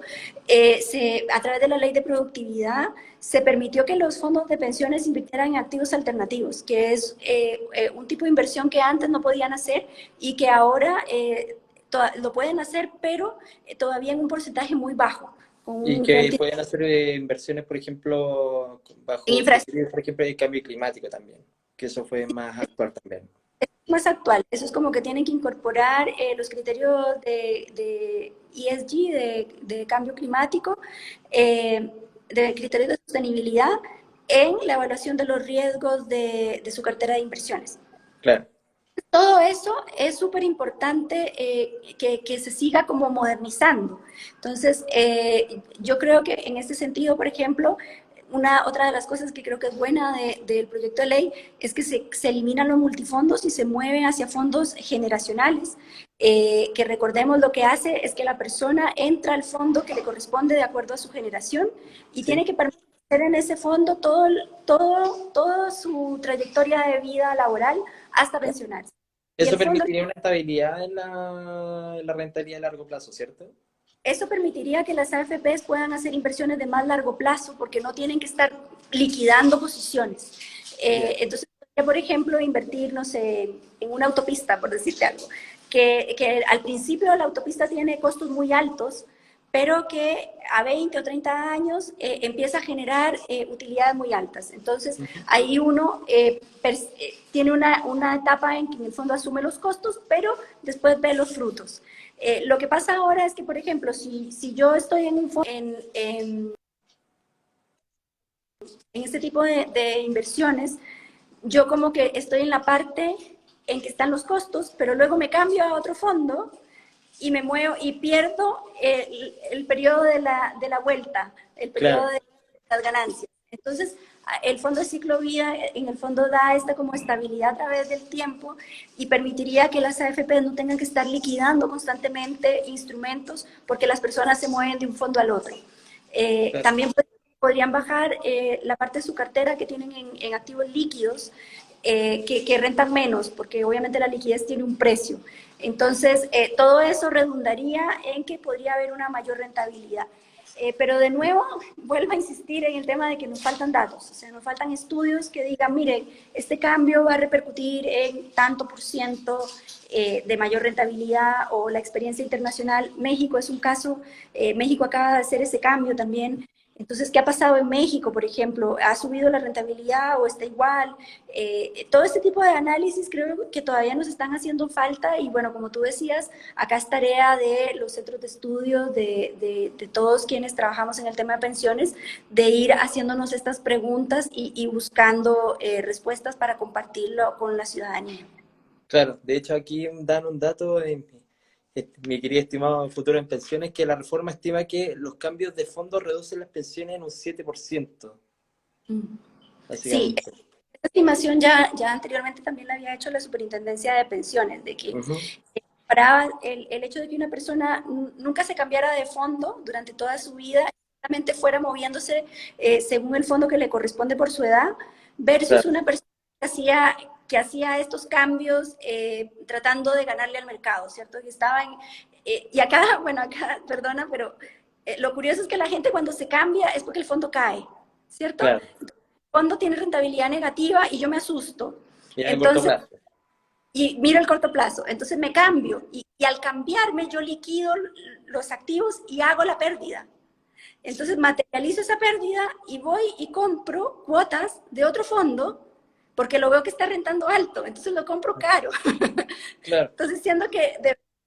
a través de la ley de productividad se permitió que los fondos de pensiones invirtieran en activos alternativos, que es un tipo de inversión que antes no podían hacer y que ahora lo pueden hacer, pero todavía en un porcentaje muy bajo.
Y que pueden hacer inversiones, por ejemplo, bajo criterios, por ejemplo, de cambio climático también, que eso fue más actual también.
Más actual, eso es como que tienen que incorporar los criterios de ESG, de cambio climático, de criterios de sostenibilidad en la evaluación de los riesgos de su cartera de inversiones.
Claro.
Todo eso es súper importante que se siga como modernizando. Entonces, yo creo que en este sentido, por ejemplo, otra de las cosas que creo que es buena del proyecto de ley es que se eliminan los multifondos y se mueve hacia fondos generacionales, que recordemos lo que hace es que la persona entra al fondo que le corresponde de acuerdo a su generación y tiene que permanecer en ese fondo toda su trayectoria de vida laboral hasta pensionarse.
Eso permitiría una estabilidad en la rentabilidad a largo plazo, ¿cierto?
Eso permitiría que las AFPs puedan hacer inversiones de más largo plazo porque no tienen que estar liquidando posiciones. Entonces, por ejemplo, invertir, no sé, en una autopista, por decirte algo, que al principio la autopista tiene costos muy altos, pero que a 20 o 30 años empieza a generar utilidades muy altas. Entonces, ahí uno tiene una etapa en que en el fondo asume los costos, pero después ve los frutos. Lo que pasa ahora es que, por ejemplo, si yo estoy en este tipo de inversiones, yo como que estoy en la parte en que están los costos, pero luego me cambio a otro fondo y me muevo y pierdo el periodo de la vuelta, el periodo de las ganancias. Entonces, el fondo de ciclo vida en el fondo da esta como estabilidad a través del tiempo y permitiría que las AFP no tengan que estar liquidando constantemente instrumentos porque las personas se mueven de un fondo al otro.
Claro.
También podrían bajar la parte de su cartera que tienen en activos líquidos que rentan menos, porque obviamente la liquidez tiene un precio. Entonces, todo eso redundaría en que podría haber una mayor rentabilidad. Pero de nuevo, vuelvo a insistir en el tema de que nos faltan datos, o sea, nos faltan estudios que digan, miren, este cambio va a repercutir en tanto por ciento de mayor rentabilidad o la experiencia internacional. México es un caso, México acaba de hacer ese cambio también. Entonces, ¿qué ha pasado en México, por ejemplo? ¿Ha subido la rentabilidad o está igual? Todo este tipo de análisis creo que todavía nos están haciendo falta y bueno, como tú decías, acá es tarea de los centros de estudio, de todos quienes trabajamos en el tema de pensiones, de ir haciéndonos estas preguntas y buscando respuestas para compartirlo con la ciudadanía.
Claro, de hecho aquí dan un dato, mi querido estimado futuro en pensiones, que la reforma estima que los cambios de fondo reducen las pensiones en un 7%,
Sí,
básicamente.
esta estimación ya anteriormente también la había hecho la Superintendencia de Pensiones, de que
Ujú.
para el hecho de que una persona nunca se cambiara de fondo durante toda su vida, solamente fuera moviéndose según el fondo que le corresponde por su edad, versus
Claro,
una persona que hacía estos cambios tratando de ganarle al mercado, ¿cierto? Que estaba y acá, bueno, acá, perdona, pero lo curioso es que la gente cuando se cambia es porque el fondo cae, ¿cierto?
claro.
El fondo tiene rentabilidad negativa y yo me asusto.
Mira, a corto
Entonces,
plazo.
y miro el corto plazo, entonces me cambio y al cambiarme yo liquido los activos y hago la pérdida. Entonces materializo esa pérdida y voy y compro cuotas de otro fondo porque lo veo que está rentando alto, entonces lo compro caro.
Claro.
Entonces siendo que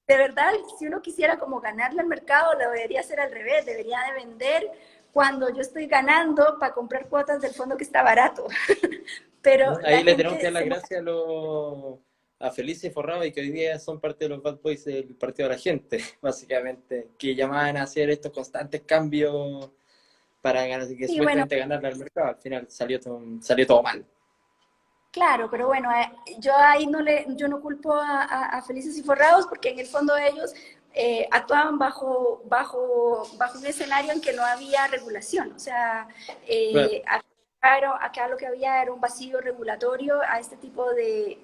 de verdad, si uno quisiera como ganarle al mercado, lo debería hacer al revés, debería de vender cuando yo estoy ganando para comprar cuotas del fondo que está barato. Pero
Ahí
la
le tenemos que
gente
dar las
se
gracias a Felices y Forrado y que hoy día son parte de los Bad Boys del Partido de la Gente, básicamente, que llamaban a hacer estos constantes cambios para ganar, que
sí, bueno,
supuestamente ganarle al mercado. Al final salió todo mal.
claro, pero bueno, yo ahí yo no culpo a Felices y Forrados porque en el fondo ellos actuaban bajo un escenario en que no había regulación. O sea,
Claro.
acá lo que había era un vacío regulatorio a este tipo de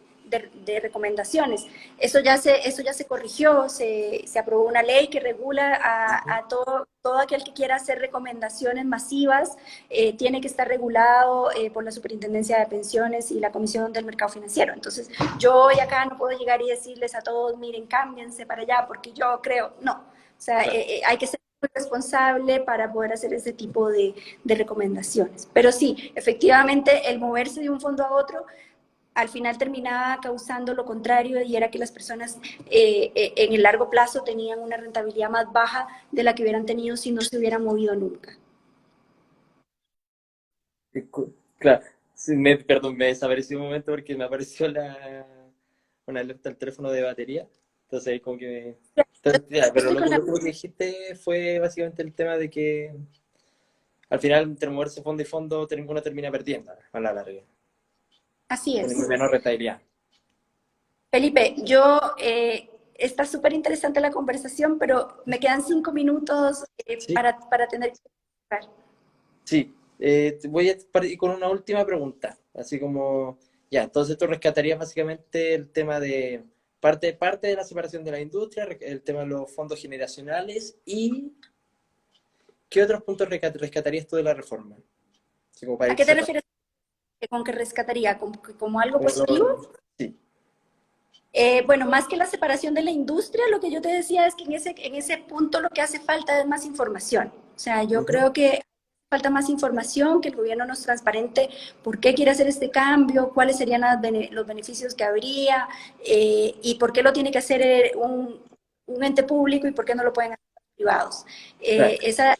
recomendaciones. Eso ya se corrigió, se aprobó una ley que regula
Ujú.
a todo aquel que quiera hacer recomendaciones masivas tiene que estar regulado por la Superintendencia de Pensiones y la Comisión del Mercado Financiero. Entonces, yo hoy acá no puedo llegar y decirles a todos, miren, cámbiense para allá, porque yo creo, no. O sea,
Claro.
hay que ser muy responsable para poder hacer ese tipo de recomendaciones. Pero sí, efectivamente, el moverse de un fondo a otro al final terminaba causando lo contrario y era que las personas en el largo plazo tenían una rentabilidad más baja de la que hubieran tenido si no se hubieran movido nunca.
Claro. Sí, perdón, me desapareció un momento porque me apareció una alerta al teléfono de batería. Entonces, como que entonces, ya, pero
Estoy
lo
con la...
último que dijiste fue básicamente el tema de que al final, entre moverse fondo y fondo, uno termina perdiendo a la larga.
Así
Con
es.
menor rentabilidad.
Felipe, está súper interesante la conversación, pero me quedan 5 minutos
Sí,
para tener que...
sí. Voy a ir con una última pregunta. Así como, ya, entonces tú rescatarías básicamente el tema de parte de la separación de la industria, el tema de los fondos generacionales y ¿qué otros puntos rescatarías tú de la reforma? Así como para
¿A
ir
qué te
cerrando.
refieres con que rescataría? ¿Como algo positivo?
Sí.
Bueno, más que la separación de la industria, lo que yo te decía es que en ese punto lo que hace falta es más información. O sea, yo
Ujú.
creo que falta más información, que el gobierno nos transparente por qué quiere hacer este cambio, cuáles serían los beneficios que habría y por qué lo tiene que hacer un ente público y por qué no lo pueden hacer los privados.
Claro.
Esa es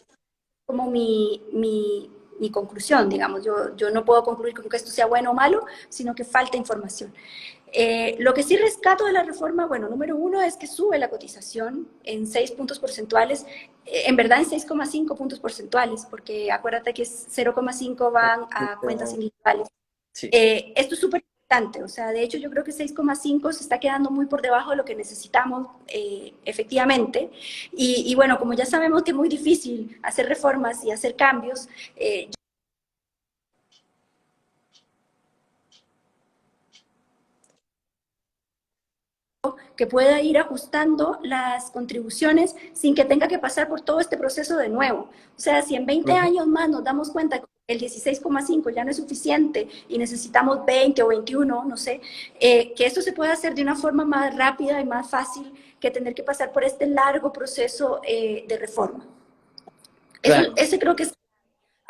como mi conclusión, digamos. Yo no puedo concluir con que esto sea bueno o malo, sino que falta información. Lo que sí rescato de la reforma, bueno, número uno es que sube la cotización en 6 puntos porcentuales, en verdad en 6,5 puntos porcentuales, porque acuérdate que 0,5 van a cuentas individuales.
Sí.
Esto es súper importante, o sea, de hecho yo creo que 6,5 se está quedando muy por debajo de lo que necesitamos efectivamente, y bueno, como ya sabemos que es muy difícil hacer reformas y hacer cambios, que pueda ir ajustando las contribuciones sin que tenga que pasar por todo este proceso de nuevo. O sea, si en 20 años más nos damos cuenta que el 16,5 ya no es suficiente y necesitamos 20 o 21, no sé, que esto se pueda hacer de una forma más rápida y más fácil que tener que pasar por este largo proceso de reforma.
Claro.
Ese creo que es.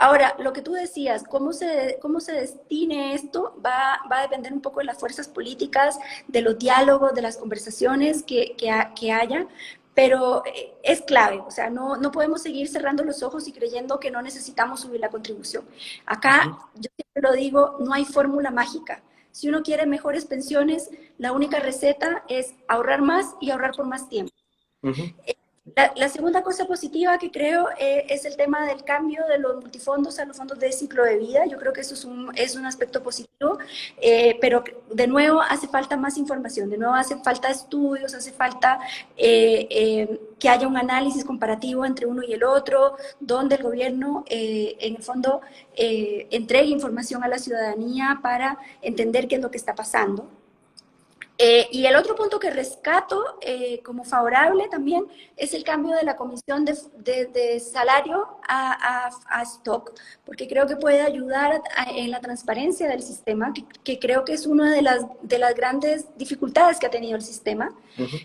Ahora, lo que tú decías, cómo se destine esto va a depender un poco de las fuerzas políticas, de los diálogos, de las conversaciones que haya, pero es clave, o sea, no podemos seguir cerrando los ojos y creyendo que no necesitamos subir la contribución. Acá, yo siempre lo digo, no hay fórmula mágica. Si uno quiere mejores pensiones, la única receta es ahorrar más y ahorrar por más tiempo. La segunda cosa positiva que creo es el tema del cambio de los multifondos a los fondos de ciclo de vida. Yo creo que eso es un aspecto positivo, pero de nuevo hace falta más información, de nuevo hace falta estudios, hace falta que haya un análisis comparativo entre uno y el otro, donde el gobierno en el fondo entregue información a la ciudadanía para entender qué es lo que está pasando. Y el otro punto que rescato como favorable también es el cambio de la comisión de salario a stock, porque creo que puede ayudar en la transparencia del sistema, que creo que es una de las grandes dificultades que ha tenido el sistema.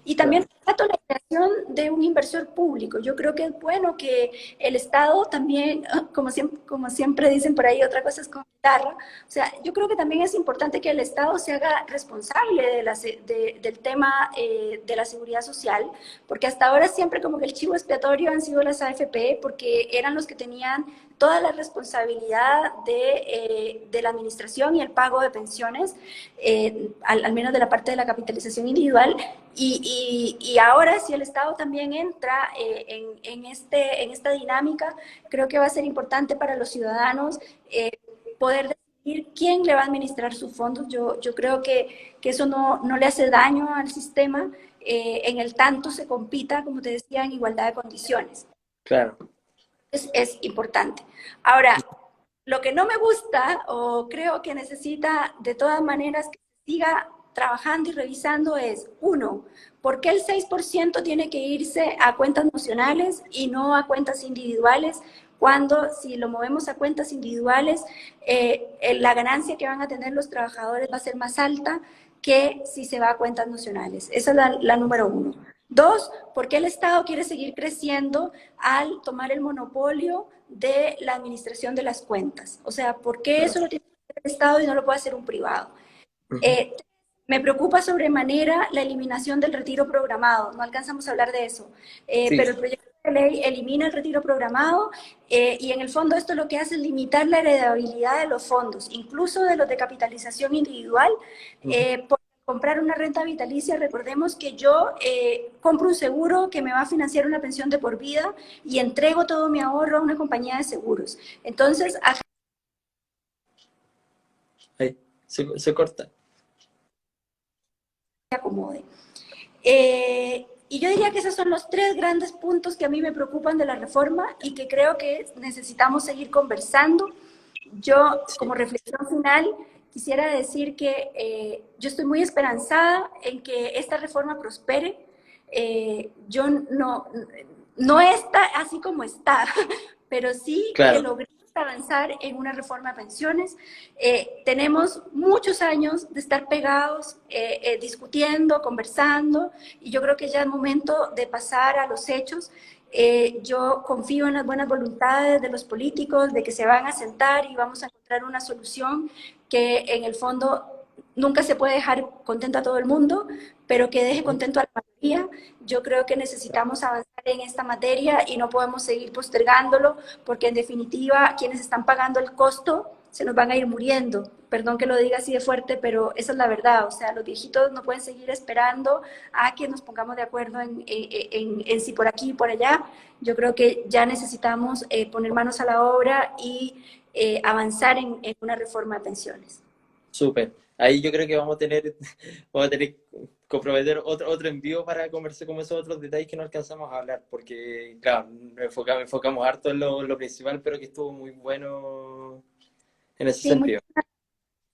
Y también rescato la creación de un inversor público. Yo creo que es bueno que el Estado también, como siempre dicen por ahí, otra cosa es con guitarra, o sea, yo creo que también es importante que el Estado se haga responsable del tema de la seguridad social, porque hasta ahora siempre como que el chivo expiatorio han sido las AFP, porque eran los que tenían toda la responsabilidad de la administración y el pago de pensiones, al menos de la parte de la capitalización individual, y ahora si el Estado también entra en esta dinámica, creo que va a ser importante para los ciudadanos poder decidir quién le va a administrar sus fondos. Yo creo que eso no le hace daño al sistema, en el tanto se compita, como te decía, en igualdad de condiciones.
Claro.
Es importante. Ahora, lo que no me gusta o creo que necesita de todas maneras que se siga trabajando y revisando es, uno, ¿por qué el 6% tiene que irse a cuentas nacionales y no a cuentas individuales? Cuando si lo movemos a cuentas individuales, la ganancia que van a tener los trabajadores va a ser más alta que si se va a cuentas nacionales. Esa es la número uno. Dos, ¿por qué el Estado quiere seguir creciendo al tomar el monopolio de la administración de las cuentas? O sea, ¿por qué eso lo tiene que hacer el Estado y no lo puede hacer un privado? Me preocupa sobremanera la eliminación del retiro programado. No alcanzamos a hablar de eso,
Sí.
pero el proyecto de ley elimina el retiro programado y en el fondo esto lo que hace es limitar la heredabilidad de los fondos, incluso de los de capitalización individual, por comprar una renta vitalicia. Recordemos que yo compro un seguro que me va a financiar una pensión de por vida y entrego todo mi ahorro a una compañía de seguros. Entonces,
Ahí, se corta.
acomode. Y yo diría que esos son los tres grandes puntos que a mí me preocupan de la reforma y que creo que necesitamos seguir conversando. Yo, como reflexión final, quisiera decir que yo estoy muy esperanzada en que esta reforma prospere. Yo no está así como está, pero sí
Claro.
que logremos avanzar en una reforma de pensiones. Tenemos muchos años de estar pegados, discutiendo, conversando, y yo creo que ya es momento de pasar a los hechos. Yo confío en las buenas voluntades de los políticos, de que se van a sentar y vamos a encontrar una solución que en el fondo nunca se puede dejar contento a todo el mundo, pero que deje contento a la mayoría. Yo creo que necesitamos avanzar en esta materia y no podemos seguir postergándolo, porque en definitiva quienes están pagando el costo se nos van a ir muriendo. Perdón que lo diga así de fuerte, pero esa es la verdad. O sea, los viejitos no pueden seguir esperando a que nos pongamos de acuerdo en si por aquí y por allá. Yo creo que ya necesitamos poner manos a la obra y avanzar en una reforma de pensiones.
Súper. Ahí yo creo que vamos a tener que comprometer otro envío para conversar con esos otros detalles que no alcanzamos a hablar, porque, claro, enfocamos harto en lo principal, pero que estuvo muy bueno en ese
Sí,
sentido.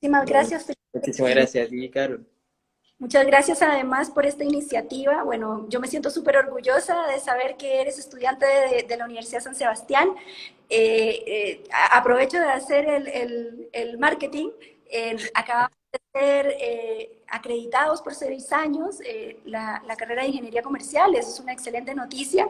muchísimas
No,
gracias, Felipe.
muchísimas gracias a ti, Carol.
Muchas gracias además por esta iniciativa. Bueno, yo me siento súper orgullosa de saber que eres estudiante de la Universidad San Sebastián. Aprovecho de hacer el marketing. Acabamos de ser acreditados por 6 años la carrera de Ingeniería Comercial. Eso es una excelente noticia.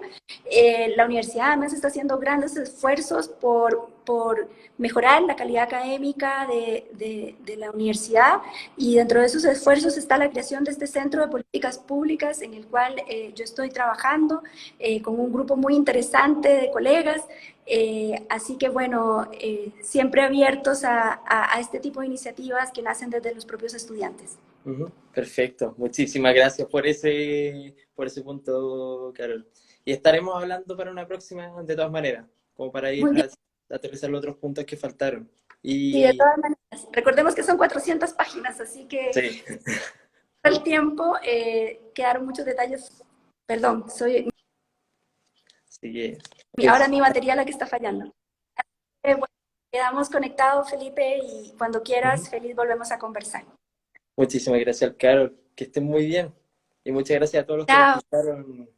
La universidad además está haciendo grandes esfuerzos por mejorar la calidad académica de la universidad, y dentro de esos esfuerzos está la creación de este Centro de Políticas Públicas en el cual yo estoy trabajando con un grupo muy interesante de colegas. Así que bueno, siempre abiertos a este tipo de iniciativas que nacen desde los propios estudiantes.
Perfecto. Muchísimas gracias por ese punto, Carol. Y estaremos hablando para una próxima de todas maneras, como para ir
Muy bien.
a aterrizar los otros puntos que faltaron.
Sí, de
Y
todas maneras. Recordemos que son 400 páginas, así que
sí,
el tiempo quedaron muchos detalles. Perdón,
así que
ahora
es.
mi batería la que está fallando. Bueno, quedamos conectados, Felipe, y cuando quieras, feliz volvemos a conversar.
Muchísimas gracias, Carol. Que estén muy bien. Y muchas gracias a todos los que nos
Chao.
escucharon